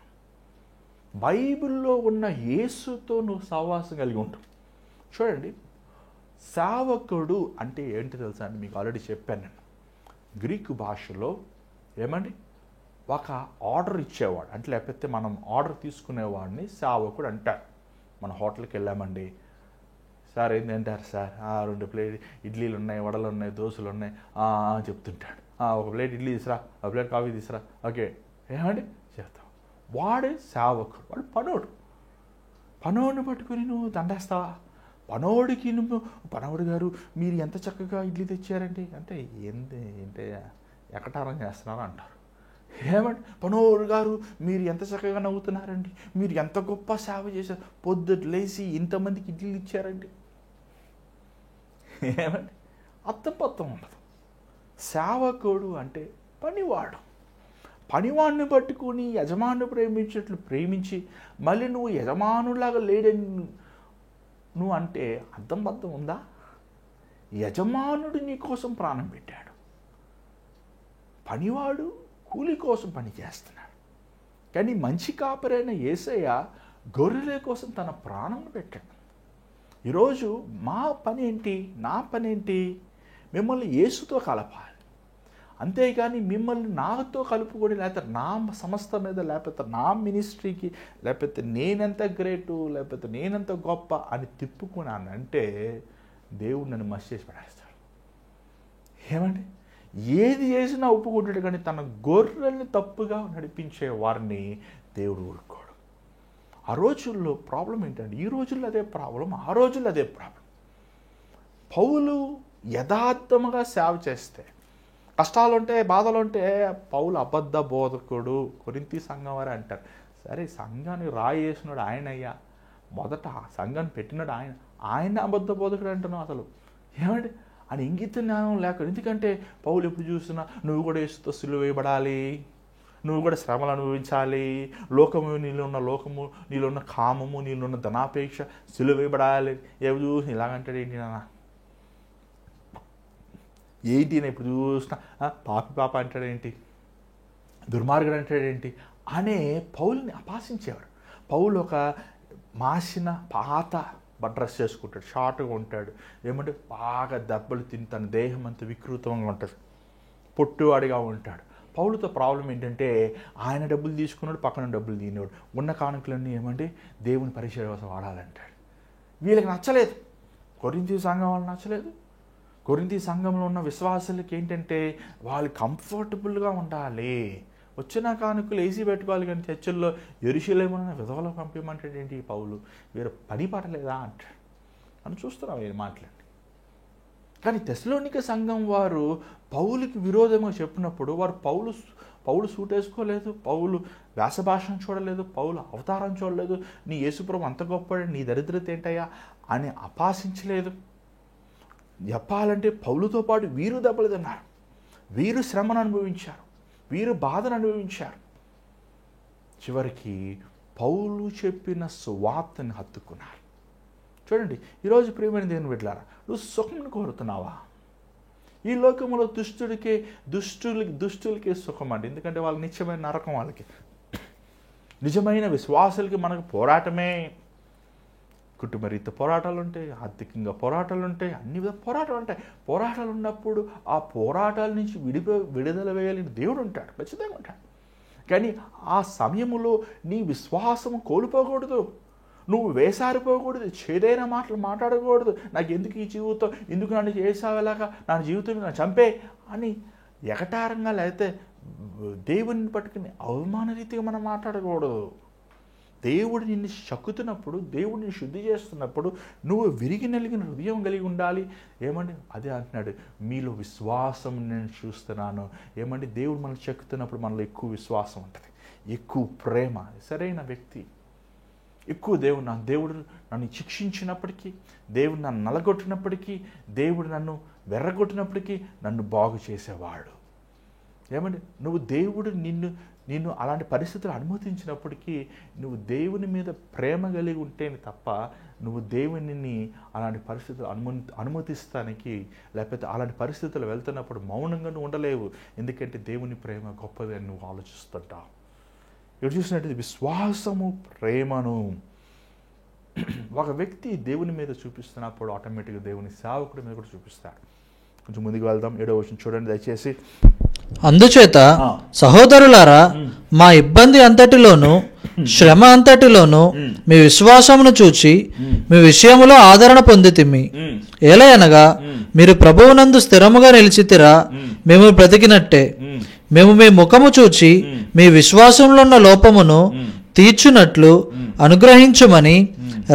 బైబిల్లో ఉన్న యేసుతో నువ్వు సహవాసం కలిగి ఉంటావు. చూడండి, సేవకుడు అంటే ఏంటి తెలుసా అండి? మీకు ఆల్రెడీ చెప్పాను నేను. గ్రీకు భాషలో ఏమండి ఒక ఆర్డర్ ఇచ్చేవాడు, అంటే లేకపోతే మనం ఆర్డర్ తీసుకునేవాడిని సేవకుడు అంటారు. మన హోటల్కి వెళ్ళామండి, సార్ ఏంటి అంటారు, సార్ 2 ప్లేట్ ఇడ్లీలు ఉన్నాయి, వడలు ఉన్నాయి, దోశలు ఉన్నాయి చెప్తుంటాడు. ఒక ప్లేట్ ఇడ్లీ తీసురా, ఒక ప్లేట్ కాఫీ తీసురా, ఓకే ఏమండి చెప్తాం. వాడే సేవకుడు, వాడు పనోడిని పట్టుకుని నువ్వు దండేస్తావా? పనోడికి నువ్వు, పనోడు గారు మీరు ఎంత చక్కగా ఇడ్లీ తెచ్చారండి అంటే ఏంటి ఎకటారం చేస్తున్నారు అంటారు. ఏమండి పనోరు గారు మీరు ఎంత చక్కగా నవ్వుతున్నారండి, మీరు ఎంత గొప్ప సేవ చేశారు, పొద్దుట లేచి ఇంతమందికి ఇడ్లీలు ఇచ్చారండి. ఏమండి అర్థపత్తం ఉండదు. సేవకుడు అంటే పనివాడు. పనివాడిని పట్టుకుని యజమానుని ప్రేమించినట్లు ప్రేమించి మళ్ళీ నువ్వు యజమానులాగా లేడని నువ్వు అంటే అర్థం ఉందా? యజమానుడు నీ కోసం ప్రాణం పెట్టాడు, పనివాడు కూలి కోసం పని చేస్తున్నాడు. కానీ మంచి కాపరైన యేసయ్య గొర్రెల కోసం తన ప్రాణం పెట్టాడు. ఈరోజు మా పని ఏంటి, నా పని ఏంటి? మిమ్మల్ని యేసుతో కలపాలి. అంతేగాని మిమ్మల్ని నాతో కలుపుకొని లేకపోతే నా సంస్థ మీద లేకపోతే నా మినిస్ట్రీకి లేకపోతే నేనెంత గ్రేటు లేకపోతే నేనెంత గొప్ప అని తిప్పుకున్నానంటే దేవుడు నన్ను మసి చేసి పడేస్తాడు. ఏమండి ఏది చేసినా ఒప్పుకుంటాడు, కానీ తన గొర్రెల్ని తప్పుగా నడిపించే వారిని దేవుడు ఊరుకోడు. ఆ రోజుల్లో ప్రాబ్లం ఏంటంటే ఈ రోజుల్లో అదే ప్రాబ్లం, ఆ రోజుల్లో అదే ప్రాబ్లం. పౌలు యథార్థముగా సేవ చేస్తే కష్టాలుంటే బాధలుంటే పౌలు అబద్ధ బోధకుడు కొరింథీ సంఘం వారే అంటారు. సరే సంఘాన్ని రాయి వేసినాడు ఆయన అయ్యా, మొదట సంఘాన్ని పెట్టినాడు ఆయన అబద్ధ బోధకుడు అంటున్నావు అసలు. ఏమంటే అని ఇంగిత జ్ఞానం లేక, ఎందుకంటే పౌలు ఎప్పుడు చూసినా నువ్వు కూడా యేసుతో సిలువ వేయబడాలి, నువ్వు కూడా శ్రమలు అనుభవించాలి, లోకము నీలో ఉన్న కామము నీలో ఉన్న ధనాపేక్ష సిలువ వేయబడాలి. ఎప్పుడు చూసి ఇలాగంటాడు ఏంటి నాన్న, ఏంటి నేను ఇప్పుడు చూసినా పాప అంటాడేంటి, దుర్మార్గుడు అంటాడేంటి అనే పౌలుని అపాసించేవాడు. పౌలు ఒక మాసిన పాత డ్రెస్ చేసుకుంటాడు, షార్ట్గా ఉంటాడు, ఏమంటే బాగా దెబ్బలు తిని తన దేహం అంతా వికృతంగా ఉంటుంది, పొట్టువాడిగా ఉంటాడు. పౌలుతో ప్రాబ్లం ఏంటంటే ఆయన డబ్బులు తీసుకున్నాడు, పక్కన డబ్బులు తినేవాడు, ఉన్న కానుకలన్నీ ఏమంటే దేవుని పరిచయ కోసం వాడాలంటాడు. వీళ్ళకి నచ్చలేదు, కొరింథీ సంఘం వాళ్ళు నచ్చలేదు. కొరింథీ సంఘంలో ఉన్న విశ్వాసులకి ఏంటంటే వాళ్ళు కంఫర్టబుల్గా ఉండాలి, వచ్చిన కానుకలు ఏసీ పెట్టుకోవాలి, కానీ చర్చల్లో యెరూషలేమున విధవలో పంపించమంటాడు ఏంటి పౌలు, వీరు పని పడలేదా అంటాడు. మనం చూస్తున్నాం వీరు మాట్లాడి. కానీ తెస్సలోనిక సంఘం వారు పౌలుకి విరోధంగా చెప్పినప్పుడు వారు పౌలు సూట్ వేసుకోలేదు, పౌలు వేషభాషను చూడలేదు, పౌలు అవతారం చూడలేదు, నీ యేసుప్రభు అంత గొప్పడు, నీ దరిద్రత ఏంటయ్యా అని అపాసించలేదు. చెప్పాలంటే పౌలుతో పాటు వీరు దెబ్బలు తిన్నారు, వీరు శ్రమను అనుభవించారు, వీరు బాధను అనుభవించారు. చివరికి పౌలు చెప్పిన సువార్తని హత్తుకున్నారు. చూడండి ఈరోజు ప్రియమైన దేవుని బిడ్డలారా, నువ్వు సుఖమును కోరుతున్నావా? ఈ లోకంలో దుష్టులకి సుఖం అండి, ఎందుకంటే వాళ్ళ నిత్యమైన నరకం. వాళ్ళకి నిజమైన విశ్వాసులకి మనకు పోరాటమే. కుటుంబ రీతి పోరాటాలు ఉంటాయి, ఆర్థికంగా పోరాటాలు ఉంటాయి, అన్ని విధ పోరాటాలు ఉంటాయి. పోరాటాలు ఉన్నప్పుడు ఆ పోరాటాల నుంచి విడుదల వేయాలని దేవుడు ఉంటాడు, ఖచ్చితంగా ఉంటాడు. కానీ ఆ సమయంలో నీ విశ్వాసం కోల్పోకూడదు, నువ్వు వేసారిపోకూడదు, చేదైన మాటలు మాట్లాడకూడదు. నాకు ఎందుకు ఈ జీవితం, ఎందుకు నన్ను చేసావేలాగా, నా జీవితం నన్ను చంపే అని ఎగటారంగా లేకపోతే దేవుని పట్టుకుని అవమాన రీతిగా మనం మాట్లాడకూడదు. దేవుడు నిన్ను చక్కుతున్నప్పుడు, దేవుడిని శుద్ధి చేస్తున్నప్పుడు నువ్వు విరిగి నలిగిన హృదయం కలిగి ఉండాలి. ఏమండి అదే అంటున్నాడు, మీలో విశ్వాసం నేను చూస్తున్నాను. ఏమండి దేవుడు మనల్ని చెక్కుతున్నప్పుడు మనలో ఎక్కువ విశ్వాసం ఉంటుంది, ఎక్కువ ప్రేమ. సరైన వ్యక్తి ఎక్కువ దేవుడు నన్ను శిక్షించినప్పటికీ, దేవుడు నన్ను నలగొట్టినప్పటికీ, దేవుడు నన్ను వెర్రగొట్టినప్పటికీ నన్ను బాగు చేసేవాడు. ఏమండి నువ్వు దేవుడు నిన్ను అలాంటి పరిస్థితులు అనుమతించినప్పటికీ నువ్వు దేవుని మీద ప్రేమ కలిగి ఉంటేనే తప్ప నువ్వు దేవుని అలాంటి పరిస్థితులు అనుమతిస్తానికి లేకపోతే అలాంటి పరిస్థితులు వెళ్తున్నప్పుడు మౌనంగా నువ్వు ఉండలేవు. ఎందుకంటే దేవుని ప్రేమ గొప్పది అని నువ్వు ఆలోచిస్తుంటావు. ఇక్కడ చూసినట్టు విశ్వాసము ప్రేమను ఒక వ్యక్తి దేవుని మీద చూపిస్తున్నప్పుడు ఆటోమేటిక్గా దేవుని సేవకుడి మీద కూడా చూపిస్తాడు. కొంచెం ముందుకు వెళ్దాం. 7వ వచనం చూడండి దయచేసి. అందుచేత సహోదరులారా, మా ఇబ్బంది అంతటిలోను శ్రమ అంతటిలోను మీ విశ్వాసమును చూచి మీ విషయములో ఆదరణ పొందితిమి. ఏలయనగా మీరు ప్రభువునందు స్థిరముగా నిలిచితిరా, మేము బ్రతికినట్టే. మేము మీ ముఖము చూచి మీ విశ్వాసంలో ఉన్న లోపమును తీర్చునట్లు అనుగ్రహించుమని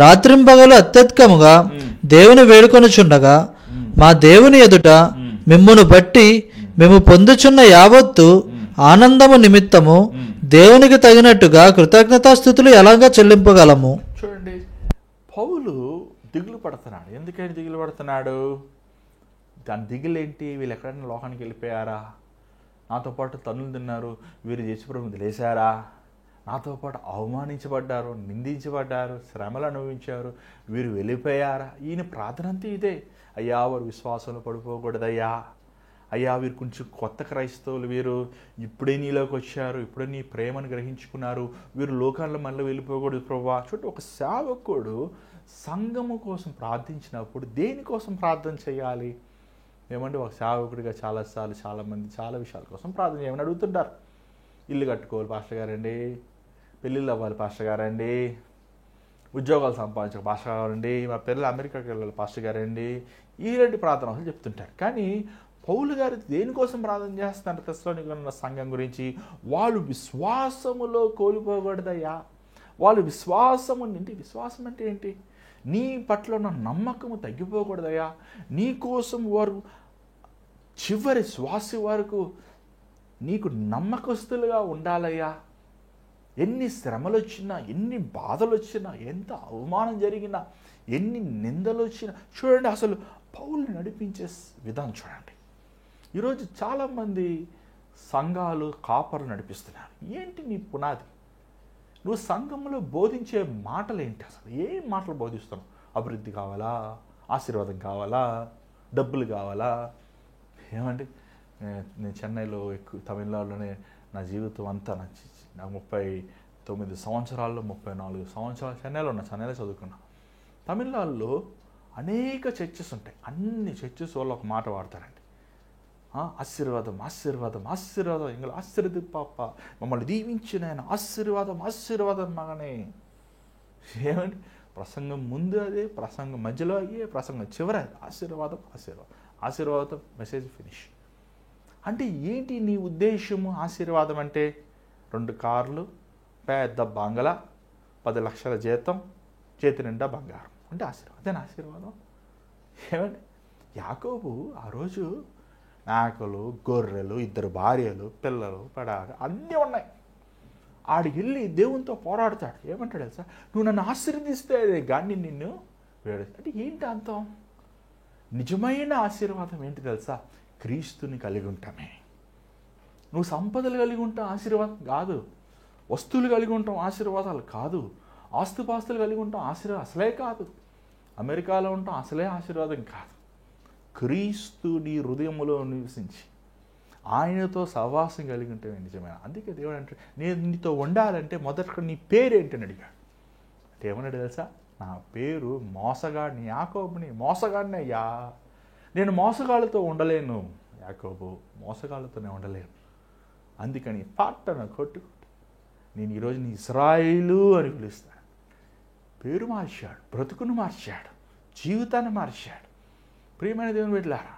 రాత్రింపగలు అత్యధికముగా దేవుని వేడుకొనుచుండగా, మా దేవుని ఎదుట మిమ్మును బట్టి మేము పొందుచున్న యావత్తు ఆనందము నిమిత్తము దేవునికి తగినట్టుగా కృతజ్ఞతాస్థుతులు ఎలాగా చెల్లింపగలము? చూడండి, పౌలు దిగులు పడుతున్నాడు. ఎందుకని దిగులు పడుతున్నాడు? దాని దిగులేంటి? వీళ్ళు ఎక్కడైనా లోకానికి వెళ్ళిపోయారా? నాతో పాటు తన్నులు తిన్నారు, వీరు యేసుప్రభుని వదిలేశారా? నాతో పాటు అవమానించబడ్డారు, నిందించబడ్డారు, శ్రమలు అనుభవించారు, వీరు వెళ్ళిపోయారా? ఈయన ప్రార్థన అంతా ఇదే. అయ్యా, వారు విశ్వాసంలో పడిపోకూడదయ్యా. అయ్యా, వీరు కొంచెం కొత్త క్రైస్తవులు, వీరు ఇప్పుడే నీలోకి వచ్చారు, ఇప్పుడే నీ ప్రేమను గ్రహించుకున్నారు, వీరు లోకాల్లో మళ్ళీ వెళ్ళిపోకూడదు ప్రభువా. చూడండి, ఒక సేవకుడు సంఘము కోసం ప్రార్థించినప్పుడు దేనికోసం ప్రార్థన చేయాలి? ఏమంటే ఒక సేవకుడిగా చాలాసార్లు చాలామంది చాలా విషయాల కోసం ప్రార్థన చేయమని అడుగుతుంటారు. ఇల్లు కట్టుకోవాలి పాస్టర్ గారండి, పెళ్ళిళ్ళు అవ్వాలి పాస్టర్ గారండి, ఉద్యోగాలు సంపాదించాలి పాస్టర్ గారండి, మా పిల్లలు అమెరికాకి వెళ్ళాలి పాస్టర్ గారండి, ఇలాంటి ప్రార్థన అసలు చెప్తుంటారు. కానీ పౌలు గారు దేనికోసం ప్రార్థన చేస్తున్నారు? తెస్సలోనికలో ఉన్న సంఘం గురించి. వాళ్ళు విశ్వాసములో కోల్పోకూడదయ్యా. వాళ్ళు విశ్వాసం అంటే ఏంటి? నీ పట్ల ఉన్న నమ్మకము తగ్గిపోకూడదయ్యా. నీ కోసం వారు చివరి శ్వాస వరకు నీకు నమ్మకస్తులుగా ఉండాలయ్యా. ఎన్ని శ్రమలు వచ్చినా, ఎన్ని బాధలు వచ్చినా, ఎంత అవమానం జరిగినా, ఎన్ని నిందలు వచ్చినా, చూడండి అసలు పౌలుని నడిపించే విధానం చూడండి. ఈరోజు చాలామంది సంఘాలు కాపర్లు నడిపిస్తున్నారు. ఏంటి నీ పునాది? నువ్వు సంఘంలో బోధించే మాటలు ఏంటి? అసలు ఏం మాటలు బోధిస్తున్నావు? అభివృద్ధి కావాలా? ఆశీర్వాదం కావాలా? డబ్బులు కావాలా? ఏమండి, నేను చెన్నైలో ఎక్కువ తమిళనాడులోనే నా జీవితం అంతా నా 39 సంవత్సరాల్లో 34 సంవత్సరాలు చెన్నైలో చదువుకున్నా. తమిళనాడులో అనేక చర్చెస్ ఉంటాయి. అన్ని చర్చెస్ వాళ్ళు ఒక మాట వాడతారండి, ఆశీర్వాదం ఆశీర్వాదం ఆశీర్వాదం, ఇంకా ఆశీర్వది పాప, మమ్మల్ని దీవించిన ఆయన ఆశీర్వాదం ఆశీర్వాదం మగనే. ఏమండి, ప్రసంగం ముందు అదే, ప్రసంగం మధ్యలో అయ్యే, ప్రసంగం చివరి ఆశీర్వాదం ఆశీర్వాదం ఆశీర్వాదం, మెసేజ్ ఫినిష్. అంటే ఏంటి నీ ఉద్దేశము? ఆశీర్వాదం అంటే 2 కార్లు, పెద్ద బంగళా, 10 లక్షల జీతం, చేతి నిండా బంగారం అంటే ఆశీర్వాదం. అదేనా ఆశీర్వాదం? ఏమండి, యాకోబు ఆ రోజు మేకలు, గొర్రెలు, 2 భార్యలు, పిల్లలు, పడాక అన్నీ ఉన్నాయి. ఆడికి వెళ్ళి దేవునితో పోరాడతాడు. ఏమంటాడు తెలుసా? నువ్వు నన్ను ఆశీర్వదిస్తే కానీ నిన్ను వేడు. అంటే ఏంటి అంతం? నిజమైన ఆశీర్వాదం ఏంటి తెలుసా? క్రీస్తుని కలిగి ఉంటామే. నువ్వు సంపదలు కలిగి ఉంటావు ఆశీర్వాదం కాదు, వస్తువులు కలిగి ఉంటాం ఆశీర్వాదాలు కాదు, ఆస్తుపాస్తులు కలిగి ఉంటాం ఆశీర్వాదం అసలే కాదు, అమెరికాలో ఉంటాం అసలే ఆశీర్వాదం కాదు. క్రీస్తు నీ హృదయంలో నివసించి ఆయనతో సహవాసం కలిగి ఉంటే నిజమైన. అందుకే దేవుడు అంటే, నేను నీతో ఉండాలంటే మొదట నీ పేరేంటని అడిగాడు. అంటే ఏమన్నాడు తెలుసా? నా పేరు మోసగాడిని, యాకోబుని, మోసగాడిని అయ్యా. నేను మోసగాళ్ళతో ఉండలేను యాకోబు, మోసగాళ్ళతోనే ఉండలేను. అందుకని పట్టణ కొట్టు నేను ఈరోజు నీ ఇశ్రాయేలు అని పిలుస్తాను. పేరు మార్చాడు, బ్రతుకును మార్చాడు, జీవితాన్ని మార్చాడు. ప్రియమైన దేవుని బిడ్డలారా,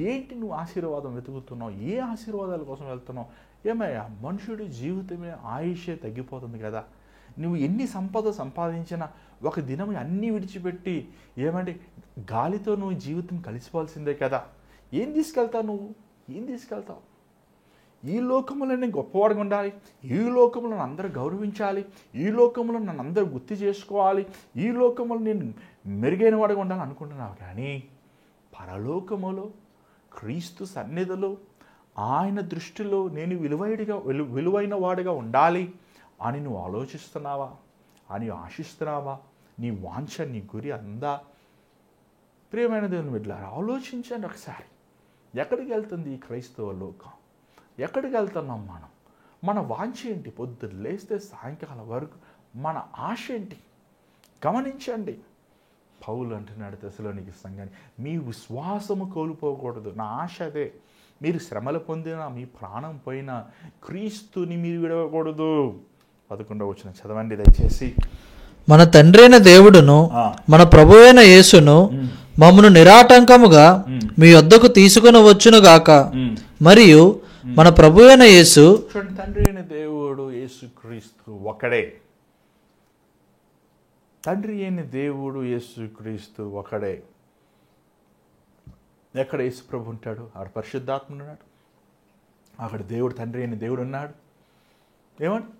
ఏంటి నువ్వు ఆశీర్వాదం వెతుకుతున్నావు? ఏ ఆశీర్వాదాల కోసం వెళ్తున్నావు? ఏమయ్యా, మనుషుడి జీవితమే ఆయుషే తగ్గిపోతుంది కదా. నువ్వు ఎన్ని సంపద సంపాదించినా ఒక దినం అన్నీ విడిచిపెట్టి ఏమంటే గాలితో నువ్వు జీవితం కలిసిపోవాల్సిందే కదా. ఏం తీసుకెళ్తావు నువ్వు? ఏం తీసుకెళ్తావు? ఈ లోకంలో నేను గొప్పవాడిగా ఉండాలి, ఈ లోకంలో నన్ను అందరూ గౌరవించాలి, ఈ లోకంలో నన్ను అందరూ గుర్తు చేసుకోవాలి, ఈ లోకంలో నేను మెరుగైన వాడిగా ఉండాలి అనుకుంటున్నావు. కానీ పరలోకములో క్రీస్తు సన్నిధిలో ఆయన దృష్టిలో నేను విలువైన వాడిగా ఉండాలి అని నువ్వు ఆలోచిస్తున్నావా? అని ఆశిస్తున్నావా? నీ వాంఛ, నీ గురి అందా? ప్రియమైన దేవుని బిడ్డలారా, ఆలోచించండి ఒకసారి. ఎక్కడికి వెళ్తుంది ఈ క్రైస్తవ లోకం? ఎక్కడికి వెళ్తున్నాం మనం? మన వాంఛ ఏంటి? పొద్దున్న లేస్తే సాయంకాలం వరకు మన ఆశ ఏంటి? గమనించండి. పౌలు అంటున్నాడు తెస్సలోనిక సంఘాన్ని, మీ విశ్వాసము కోల్పోకూడదు. నా ఆశ అదే. మీరు శ్రమలు పొందినా, మీ ప్రాణం పోయినా క్రీస్తుని మీరు విడవకూడదు. 11వ వచనం చదవండి దయచేసి. మన తండ్రి అయిన దేవుడును మన ప్రభు అయిన యేసును మమ్మను నిరాటంకముగా మీ యొద్దకు తీసుకుని వచ్చును గాక. మరియు మన ప్రభు అయిన యేసు, తండ్రి అయిన దేవుడు యేసు క్రీస్తు ఒకడే. తండ్రి అయిన దేవుడు యేసు క్రీస్తు ఒకడే. ఎక్కడ యేసు ప్రభు ఉంటాడు? ఆడ పరిశుద్ధాత్మ ఉన్నాడు. అక్కడ దేవుడు, తండ్రి అయిన దేవుడు ఉన్నాడు. ఏమంటే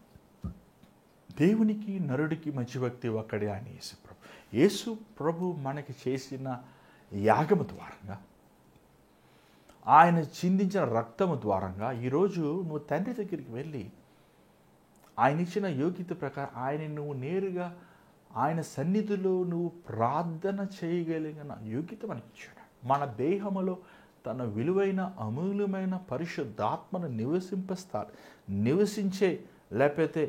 దేవునికి నరుడికి మధ్యవర్తి ఒక్కడే అని యేసు ప్రభు. యేసు ప్రభు మనకి చేసిన యాగము ద్వారంగా, ఆయన చిందించిన రక్తము ద్వారంగా ఈరోజు నువ్వు తండ్రి దగ్గరికి వెళ్ళి ఆయన ఇచ్చిన యోగ్యత ప్రకారం ఆయన నువ్వు నేరుగా ఆయన సన్నిధిలో నువ్వు ప్రార్థన చేయగలిగిన యోగ్యత మనకి ఇచ్చాడు. మన దేహములో తన విలువైన అమూల్యమైన పరిశుద్ధాత్మను నివసించే లేకపోతే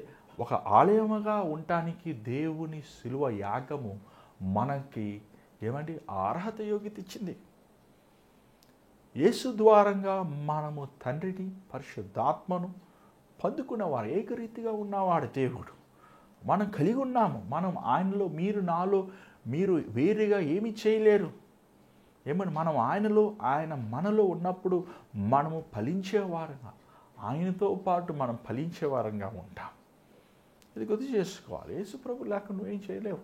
ఒక ఆలయముగా ఉండటానికి దేవుని శిలువ యాగము మనకి ఏమంటే అర్హత యోగ్యత ఇచ్చింది. యేసు ద్వారంగా మనము తండ్రిని పరిశుద్ధాత్మను పొందుకున్నవారు, ఏకరీతిగా ఉన్నవాడు దేవుడు. మనం కలిగి ఉన్నాము. మనం ఆయనలో, మీరు నాలో, మీరు వేరుగా ఏమీ చేయలేరు. ఏమని మనం ఆయనలో, ఆయన మనలో ఉన్నప్పుడు మనము ఫలించేవారంగా, ఆయనతో పాటు మనం ఫలించేవారంగా ఉంటాం. ఇది గుర్తు చేసుకోవాలి. యేసు ప్రభు లేకుండా నువ్వేం చేయలేవు.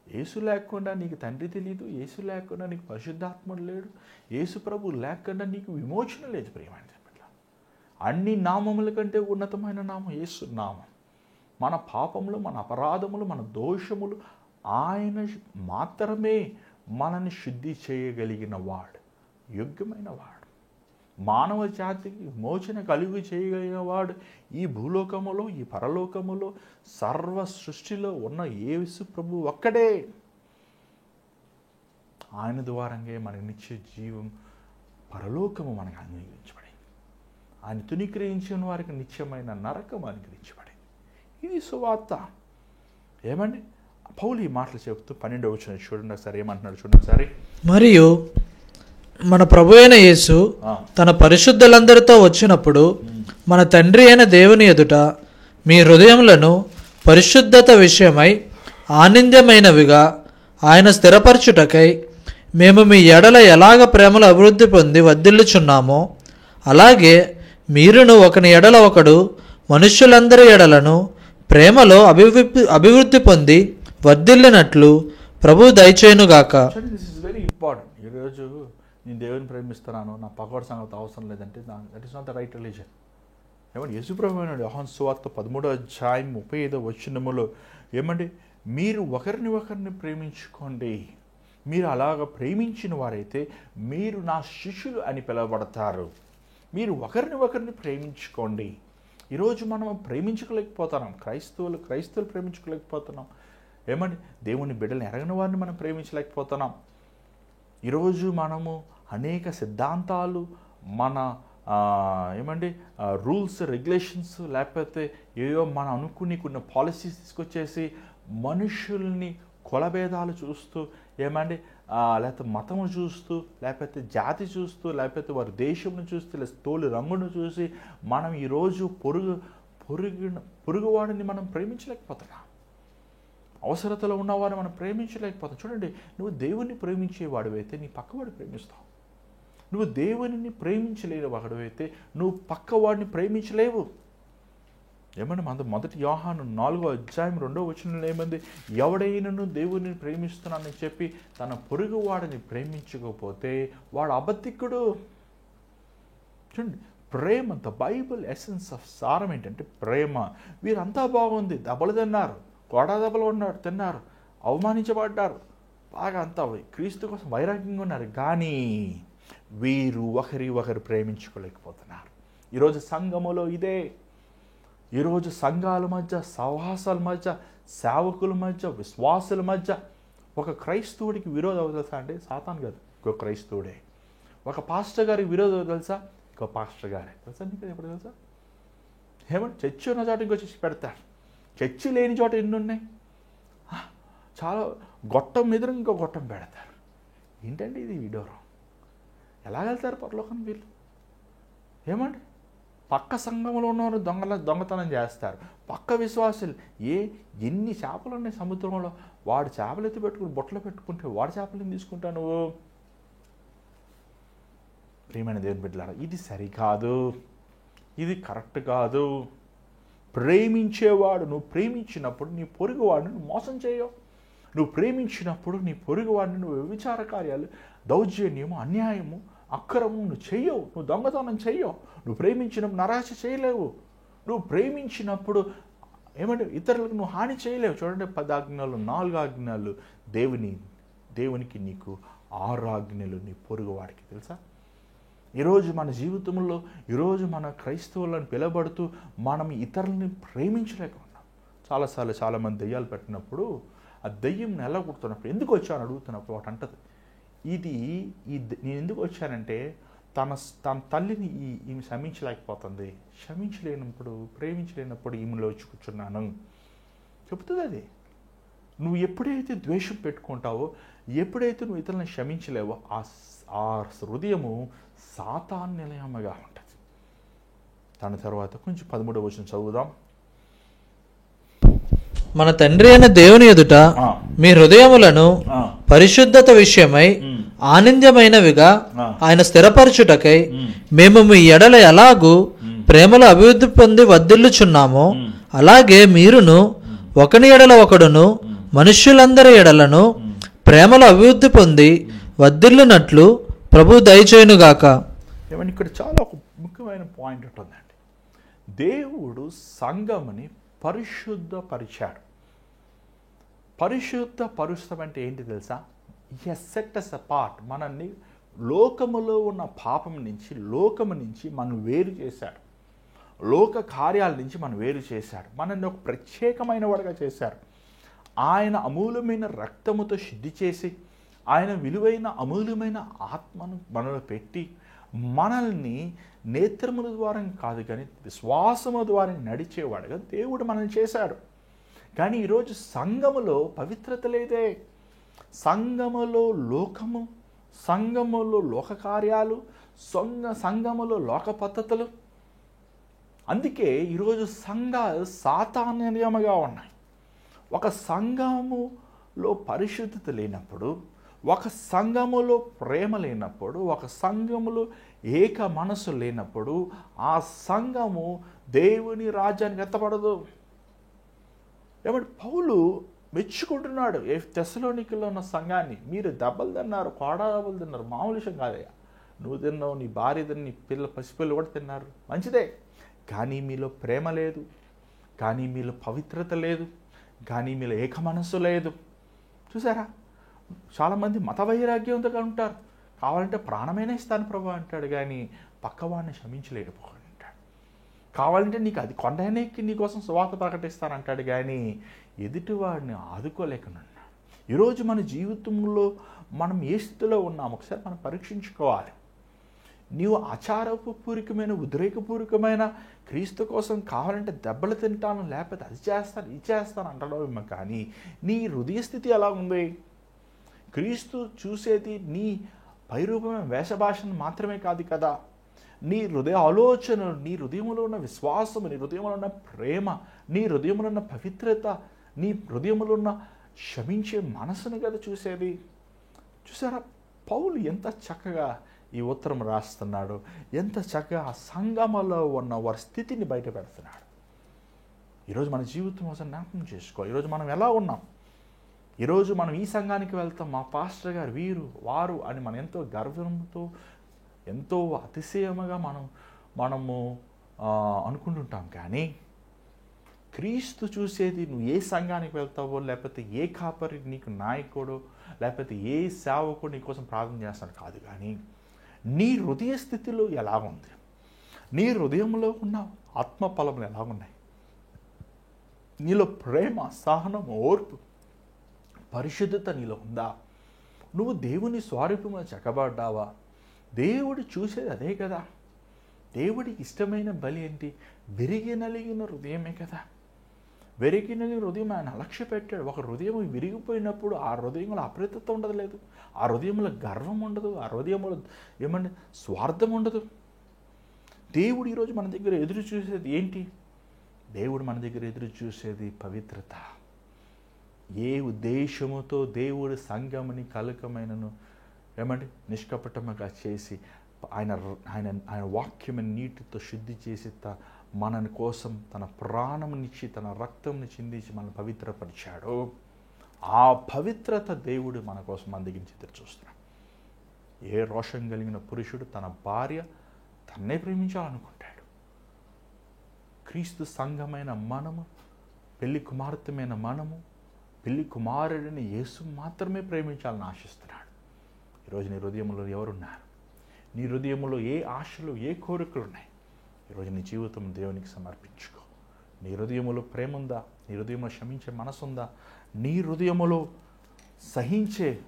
యేసు లేకుండా నీకు తండ్రి తెలియదు. యేసు లేకుండా నీకు పరిశుద్ధాత్ముడు లేడు. యేసు ప్రభు లేకుండా నీకు విమోచన లేదు. ప్రియమైన బిడ్డ, అన్ని నామముల కంటే ఉన్నతమైన నామం యేసు నామం. మన పాపములు, మన అపరాధములు, మన దోషములు ఆయన మాత్రమే మనని శుద్ధి చేయగలిగిన వాడు, యోగ్యమైన వాడు, మానవ జాతికి విమోచన కలుగు చేయగలిగిన వాడు. ఈ భూలోకములో, ఈ పరలోకములో, సర్వ సృష్టిలో ఉన్న యేసు ప్రభు ఒక్కడే. ఆయన ద్వారంగా మనకి నిత్య జీవం, పరలోకము మనకు అనుగ్రహించబడింది. ఆయన తునీకరించిన వారికి నిత్యమైన నరకం అనుగ్రహించబడింది. ఇది సువార్త. ఏమండి పౌలు ఈ మాటలు చెప్తూ 12వ వచనం చూడండి ఒకసారి, ఏమంటున్నాడు చూడండి ఒకసారి. మరియు మన ప్రభు అయిన యేసు తన పరిశుద్ధులందరితో వచ్చినప్పుడు మన తండ్రి అయిన దేవుని ఎదుట మీ హృదయములను పరిశుద్ధత విషయమై ఆనందమైనవిగా ఆయన స్థిరపరచుటకై మేము మీ ఎడల ఎలాగ ప్రేమలో అభివృద్ధి పొంది వర్ధిల్లుచున్నామో అలాగే మీరును ఒకని ఎడల ఒకడు మనుష్యులందరి ఎడలను ప్రేమలో అభివృద్ధి పొంది వర్ధిల్లినట్లు ప్రభు దయచేయునుగాక. This is very important. ఈరోజు నేను దేవుని ప్రేమిస్తున్నాను, నా పగవాడి సంగతి అవసరం లేదంటే that is not the right religion. ఏమంటే యేసుప్రభు అయిన యోహాను సువార్త 13వ అధ్యాయం 35వ వచనములో ఏమంటే మీరు ఒకరిని ప్రేమించుకోండి. మీరు అలాగ ప్రేమించిన వారైతే మీరు నా శిష్యులు అని పిలువబడతారు. మీరు ఒకరిని ప్రేమించుకోండి. ఈరోజు మనం ప్రేమించుకోలేకపోతున్నాం. క్రైస్తవులు ప్రేమించుకోలేకపోతున్నాం. ఏమండి దేవుని బిడ్డలను ఎరగని వారిని మనం ప్రేమించలేకపోతున్నాం. ఈరోజు మనము అనేక సిద్ధాంతాలు, మన ఏమండి రూల్స్ రెగ్యులేషన్స్, లేకపోతే ఏయో మనం అనుకుని కొన్ని పాలసీస్ తీసుకొచ్చేసి మనుషుల్ని కులభేదాలు చూస్తూ, ఏమండి లేకపోతే మతము చూస్తూ, లేకపోతే జాతి చూస్తూ, లేకపోతే వారి దేశంను చూస్తూ, లేదా తోలు రంగును చూసి మనం ఈరోజు పొరుగువాడిని మనం ప్రేమించలేకపోతున్నాం. అవసరతలో ఉన్నవాడిని మనం ప్రేమించలేకపోతాం. చూడండి, నువ్వు దేవుణ్ణి ప్రేమించేవాడివైతే నీ పక్కవాడిని ప్రేమిస్తావు. నువ్వు దేవుని ప్రేమించలేని వాడివైతే నువ్వు పక్కవాడిని ప్రేమించలేవు. ఏమన్నా మొదటి యోహాను 4వ అధ్యాయం 2వ వచనంలో ఏమంది? ఎవడైనను దేవుని ప్రేమిస్తున్నానని చెప్పి తన పొరుగువాడిని ప్రేమించకపోతే వాడు అబద్ధికుడు. చూడండి, ప్రేమ, ద బైబుల్ ఎసెన్స్ ఆఫ్ సారం ఏంటంటే ప్రేమ. వీరంతా బాగుంది, దెబ్బలు తిన్నారు, కొడా దెబ్బలు తిన్నారు, అవమానించబడ్డారు, బాగా అంతా క్రీస్తు కోసం వైరాగ్యంగా ఉన్నారు, కానీ వీరు ఒకరు ప్రేమించుకోలేకపోతున్నారు. ఈరోజు సంఘములో ఇదే. ఈరోజు సంఘాల మధ్య, సహవాసాల మధ్య, సేవకుల మధ్య, విశ్వాసుల మధ్య ఒక క్రైస్తవుడికి విరోధం తెలుసా అంటే సాతాను కాదు, ఇంకో క్రైస్తవుడే. ఒక పాస్టర్ గారికి విరోధం తెలుసా, ఇంకో పాస్టర్ గారే. తెలుసా నీకు ఎప్పుడు తెలుసా? ఏమంటే చర్చి ఉన్న చోట ఇంకో చర్చి పెడతారు, చర్చి లేని చోట ఎన్ని ఉన్నాయి. చాలా గొట్టం ఎదురు ఇంకో గొట్టం పెడతారు. ఏంటంటే ఇది విడోరం. ఎలా వెళ్తారు పరలోకం వీళ్ళు? ఏమండి పక్క సంఘంలో ఉన్నవారు దొంగతనం చేస్తారు, పక్క విశ్వాసులు ఎన్ని చేపలు ఉన్నాయి సముద్రంలో, వాడు చేపలు ఎత్తి పెట్టుకుని బొట్టలు పెట్టుకుంటే వాడి చేపలను తీసుకుంటా నువ్వు. ప్రియమైన దేవుని బిడ్డలారా, ఇది సరికాదు, ఇది కరెక్ట్ కాదు. ప్రేమించేవాడు, నువ్వు ప్రేమించినప్పుడు నీ పొరుగువాడిని నువ్వు మోసం చేయవు. నువ్వు ప్రేమించినప్పుడు నీ పొరుగువాడిని నువ్వు వ్యభిచార కార్యాలు, దౌర్జన్యము, అన్యాయము, అక్రమం నువ్వు చెయ్యవు, నువ్వు దొంగతనం చెయ్యవు, నువ్వు ప్రేమించినప్పుడు నరాశ చేయలేవు, నువ్వు ప్రేమించినప్పుడు ఇతరులకు నువ్వు హాని చేయలేవు. చూడండి 10 ఆజ్ఞలు 4 ఆజ్ఞలు దేవునికి నీకు 6 ఆజ్ఞలు నీ పొరుగువాడికి. తెలుసా? ఈరోజు మన జీవితంలో ఈరోజు మన క్రైస్తవులను పిలబడుతూ మనం ఇతరులని ప్రేమించలేకున్నాం. చాలాసార్లు చాలామంది దెయ్యాలు పెట్టినప్పుడు ఆ దెయ్యం నెలగొడుతున్నప్పుడు ఎందుకు వచ్చాను అడుగుతున్నప్పుడు వాటి అంటది, నేను ఎందుకు వచ్చానంటే తన తల్లిని ఈమె క్షమించలేకపోతుంది, క్షమించలేనప్పుడు ప్రేమించలేనప్పుడు ఈమెలో వచ్చి కూర్చున్నాను చెబుతుంది. అది నువ్వు ఎప్పుడైతే ద్వేషం పెట్టుకుంటావో, ఎప్పుడైతే నువ్వు ఇతరులను క్షమించలేవో ఆ హృదయము సాతాను నిలయముగా ఉంటుంది. దాని తర్వాత కొంచెం 13వ వచనం చదువుదాం. మన తండ్రి అయిన దేవుని ఎదుట మీ హృదయములను పరిశుద్ధత విషయమై ఆనందమైనవిగా ఆయన స్థిరపరచుటకై మేము మీ ఎడల ఎలాగూ ప్రేమలో అభివృద్ధి పొంది వర్ధిల్లుచున్నామో అలాగే మీరును ఒకని ఎడల ఒకడును మనుష్యులందరి ఎడలను ప్రేమలో అభివృద్ధి పొంది వర్ధిల్లునట్లు ప్రభు దయచేయునుగాక. ఏమని ఇక్కడ చాలా ఒక ముఖ్యమైన పాయింట్ ఉంటుందండి. దేవుడు సంఘముని పరిశుద్ధపరిచాడు. పరిశుద్ధపరుస్తాం అంటే ఏంటి తెలుసా? Set us apart. మనల్ని లోకములో ఉన్న పాపం నుంచి, లోకము నుంచి మనం వేరు చేశాడు. లోక కార్యాల నుంచి మనం వేరు చేశాడు. మనల్ని ఒక ప్రత్యేకమైన వాడుగా చేశారు. ఆయన అమూల్యమైన రక్తముతో శుద్ధి చేసి, ఆయన విలువైన అమూల్యమైన ఆత్మను మనలో పెట్టి, మనల్ని నేత్రముల ద్వారా కాదు కానీ విశ్వాసము ద్వారా నడిచేవాడుగా దేవుడు మనల్ని చేశాడు. కానీ ఈరోజు సంఘములో పవిత్రత లేదే. సంఘములో లోకము, సంఘములో లోక కార్యాలు, సంఘములో లోక పద్ధతులు. అందుకే ఈరోజు సంఘాలు సాతాన్యముగా ఉన్నాయి. ఒక సంఘములో పరిశుద్ధత లేనప్పుడు, ఒక సంఘములో ప్రేమ లేనప్పుడు, ఒక సంఘములో ఏక మనసు లేనప్పుడు ఆ సంఘము దేవుని రాజ్యానికి ఎత్తపడదు. ఏమంటే పౌలు మెచ్చుకుంటున్నాడు తెస్సలోనికలో ఉన్న సంఘాన్ని. మీరు దెబ్బలు తిన్నారు, కోడా దెబ్బలు తిన్నారు, మామూలు విషయం కాదయ్యా. నువ్వు తిన్నావు, నీ భార్య తిన్న, నీ పసిపిల్లలు కూడా తిన్నారు, మంచిదే. కానీ మీలో ప్రేమ లేదు, కానీ మీలో పవిత్రత లేదు, కానీ మీలో ఏక మనస్సు లేదు. చూసారా? చాలామంది మత వైరాగ్యంతో ఉంటారు. కావాలంటే ప్రాణమైనా ఇస్తాను ప్రభు అంటాడు, కానీ పక్కవాడిని క్షమించలేకపోతాడు అంటాడు. కావాలంటే నీకు అది కొండైనా ఎక్కి నీకోసం సువార్త ప్రకటిస్తానంటాడు, కానీ ఎదుటివాడిని ఆదుకోలేకనున్నాడు. ఈరోజు మన జీవితంలో మనం ఏ స్థితిలో ఉన్నాం ఒకసారి మనం పరీక్షించుకోవాలి. నీవు ఆచారపూర్వకమైన, ఉద్రేకపూర్వకమైన క్రీస్తు కోసం కావాలంటే దెబ్బలు తింటాను, లేకపోతే అది చేస్తాను, ఇది చేస్తాను అంటడం, కానీ నీ హృదయ స్థితి ఎలా ఉంది? క్రీస్తు చూసేది నీ పైరూపమైన వేషభాషను మాత్రమే కాదు కదా, నీ హృదయ ఆలోచనలు, నీ హృదయంలో ఉన్న విశ్వాసము, నీ హృదయంలో ఉన్న ప్రేమ, నీ హృదయంలో ఉన్న పవిత్రత, నీ హృదయంలో ఉన్న క్షమించే మనసును కదా చూసేది. చూసారా? పౌలు ఎంత చక్కగా ఈ ఉత్తరం రాస్తున్నాడు, ఎంత చక్కగా ఆ సంఘములో ఉన్న వారి స్థితిని బయట పెడుతున్నాడు. ఈరోజు మన జీవితం కోసం జ్ఞాపకం చేసుకోవాలి. ఈరోజు మనం ఎలా ఉన్నాం? ఈరోజు మనం ఈ సంఘానికి వెళ్తాం, మా పాస్టర్ గారు వీరు వారు అని మనం ఎంతో గర్వంతో, ఎంతో అతిశయముగా మనము అనుకుంటుంటాం. కానీ క్రీస్తు చూసేది నువ్వు ఏ సంఘానికి వెళ్తావో, లేకపోతే ఏ కాపరి నీకు నాయకుడు, లేకపోతే ఏ సేవకుడు నీ కోసం ప్రార్థన చేస్తాడు కాదు, కానీ నీ హృదయ స్థితిలో ఎలా ఉంది, నీ హృదయంలో ఉన్న ఆత్మఫలములు ఎలా ఉన్నాయి, నీలో ప్రేమ, సహనం, ఓర్పు, పరిశుద్ధత నీలో ఉందా? నువ్వు దేవుని స్వరూపంలో చెక్కబడ్డావా? దేవుడు చూసేది అదే కదా. దేవుడికి ఇష్టమైన బలి ఏంటి? విరిగి నలిగిన హృదయమే కదా. విరిగి నలిగిన హృదయం ఆయన లక్ష్య పెట్టాడు. ఒక హృదయం విరిగిపోయినప్పుడు ఆ హృదయంలో అప్రతిత్వం ఉండదు, లేదు, ఆ హృదయంలో గర్వం ఉండదు, ఆ హృదయంలో ఏమంటే స్వార్థం ఉండదు. దేవుడు ఈరోజు మన దగ్గర ఎదురు చూసేది ఏంటి? దేవుడు మన దగ్గర ఎదురు చూసేది పవిత్రత. ఏ ఉద్దేశముతో దేవుడు సంఘముని కలకమైనను ఏమంటే నిష్కపటముగా చేసి ఆయన వాక్యమైన నీటితో శుద్ధి చేసి మన కోసం తన ప్రాణమునిచ్చి తన రక్తంని చిందించి మనల్ని పవిత్రపరిచాడు. ఆ పవిత్రత దేవుడు మన కోసం అందగించి ఎదురు చూస్తున్నాడు. ఏ రోషం కలిగిన పురుషుడు తన భార్య తన్నే ప్రేమించాలనుకుంటాడు? క్రీస్తు సంఘమైన మనము, పెళ్లి కుమార్తెమైన మనము, పెళ్లి కుమారుడిని యేసు మాత్రమే ప్రేమించాలని ఆశిస్తున్నాడు. ఈరోజు నీ హృదయంలో ఎవరున్నారు? నీ హృదయంలో ఏ ఆశలు, ఏ కోరికలు ఉన్నాయి? ఈరోజు నీ జీవితం దేవునికి సమర్పించుకో. నీ హృదయంలో ప్రేమ ఉందా? నీ హృదయంలో క్షమించే మనసు ఉందా? నీ హృదయంలో సహించే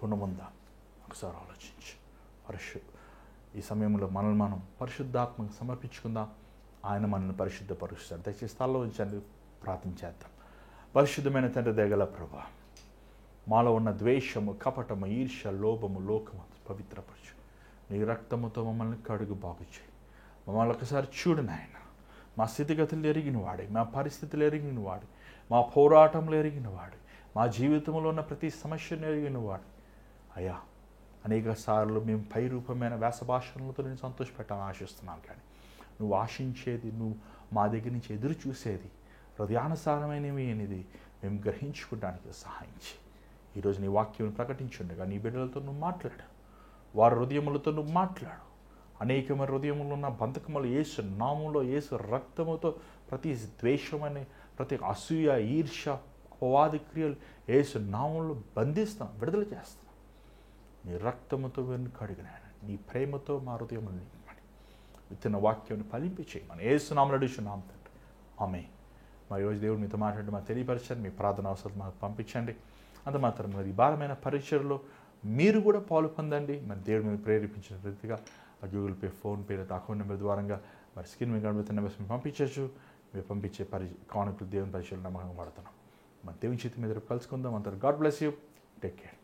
గుణం ఉందా? ఒకసారి ఆలోచించు. ఈ సమయంలో మనల్ని మనం పరిశుద్ధాత్మకు సమర్పించుకుందాం. ఆయన మనల్ని పరిశుద్ధపరుస్తాడు. దయచేసి స్థాయిలో ఉంచండి, ప్రార్థన చేద్దాం. పరిశుద్ధమైన తండ్రి, దయగల ప్రభువా, మాలో ఉన్న ద్వేషము, కపటము, ఈర్ష్య, లోభము, లోకము పవిత్రపరచు. నీ రక్తముతో మమ్మల్ని కడుగు బాగు చేయి. మమ్మల్ని ఒకసారి చూడు నాయన. మా స్థితిగతులు ఎరిగిన వాడే, మా పరిస్థితులు ఎరిగిన వాడు, మా పోరాటంలో ఎరిగిన వాడు, మా జీవితంలో ఉన్న ప్రతి సమస్యను ఎరిగిన వాడు. అయ్యా, అనేక సార్లు మేము పై రూపమైన వేషభాషలతో నేను సంతోషపెట్టాలని ఆశిస్తున్నాను. కానీ నువ్వు ఆశించేది, నువ్వు మా దగ్గర నుంచి ఎదురు చూసేది హృదయానుసారమైనవి అనేది మేము గ్రహించుకోవడానికి సహాయం చేయి. ఈరోజు నీ వాక్యం ప్రకటించుండగా నీ బిడ్డలతో నువ్వు మాట్లాడు. వారి హృదయములతో నువ్వు మాట్లాడు. అనేకమైన హృదయములు ఉన్న బంధకములు యేసు నామంలో, యేసు రక్తముతో ప్రతి ద్వేషమని, ప్రతి అసూయ, ఈర్ష్య, అపవాది క్రియలు యేసు నామంలో బంధిస్తాం, విడుదల చేస్తాం. నీ రక్తముతో కడిగినాయన, నీ ప్రేమతో మా హృదయములు నింపమని విత్తన వాక్యాన్ని ఫలింపి చేయమని యేసు నామములో అడుగుచున్నాం తండ్రి. ఆమేన్. మరి రోజు దేవుడు మీతో మాట్లాడి మాకు తెలియపరచండి. మీ ప్రార్థన అవసరం మాకు పంపించండి. అంత మాత్రం మరి భారమైన పరిచయలో మీరు కూడా పాలు పొందండి. మరి దేవుడు మీరు ప్రేరేపించిన రీతిగా గూగుల్ పే, ఫోన్పే లేదా అకౌంట్ నెంబర్ ద్వారంగా మరి స్క్రీన్ మీద కనిపిస్తున్న నెంబర్స్ మీరు పంపించవచ్చు. మీరు పంపించే కానుకలు దేవుని పరిచయలు నమ్మకంగా వాడుతున్నాం. మన దేవుని చేతి మీద కలుసుకుందాం. అంతా God bless you. Take care.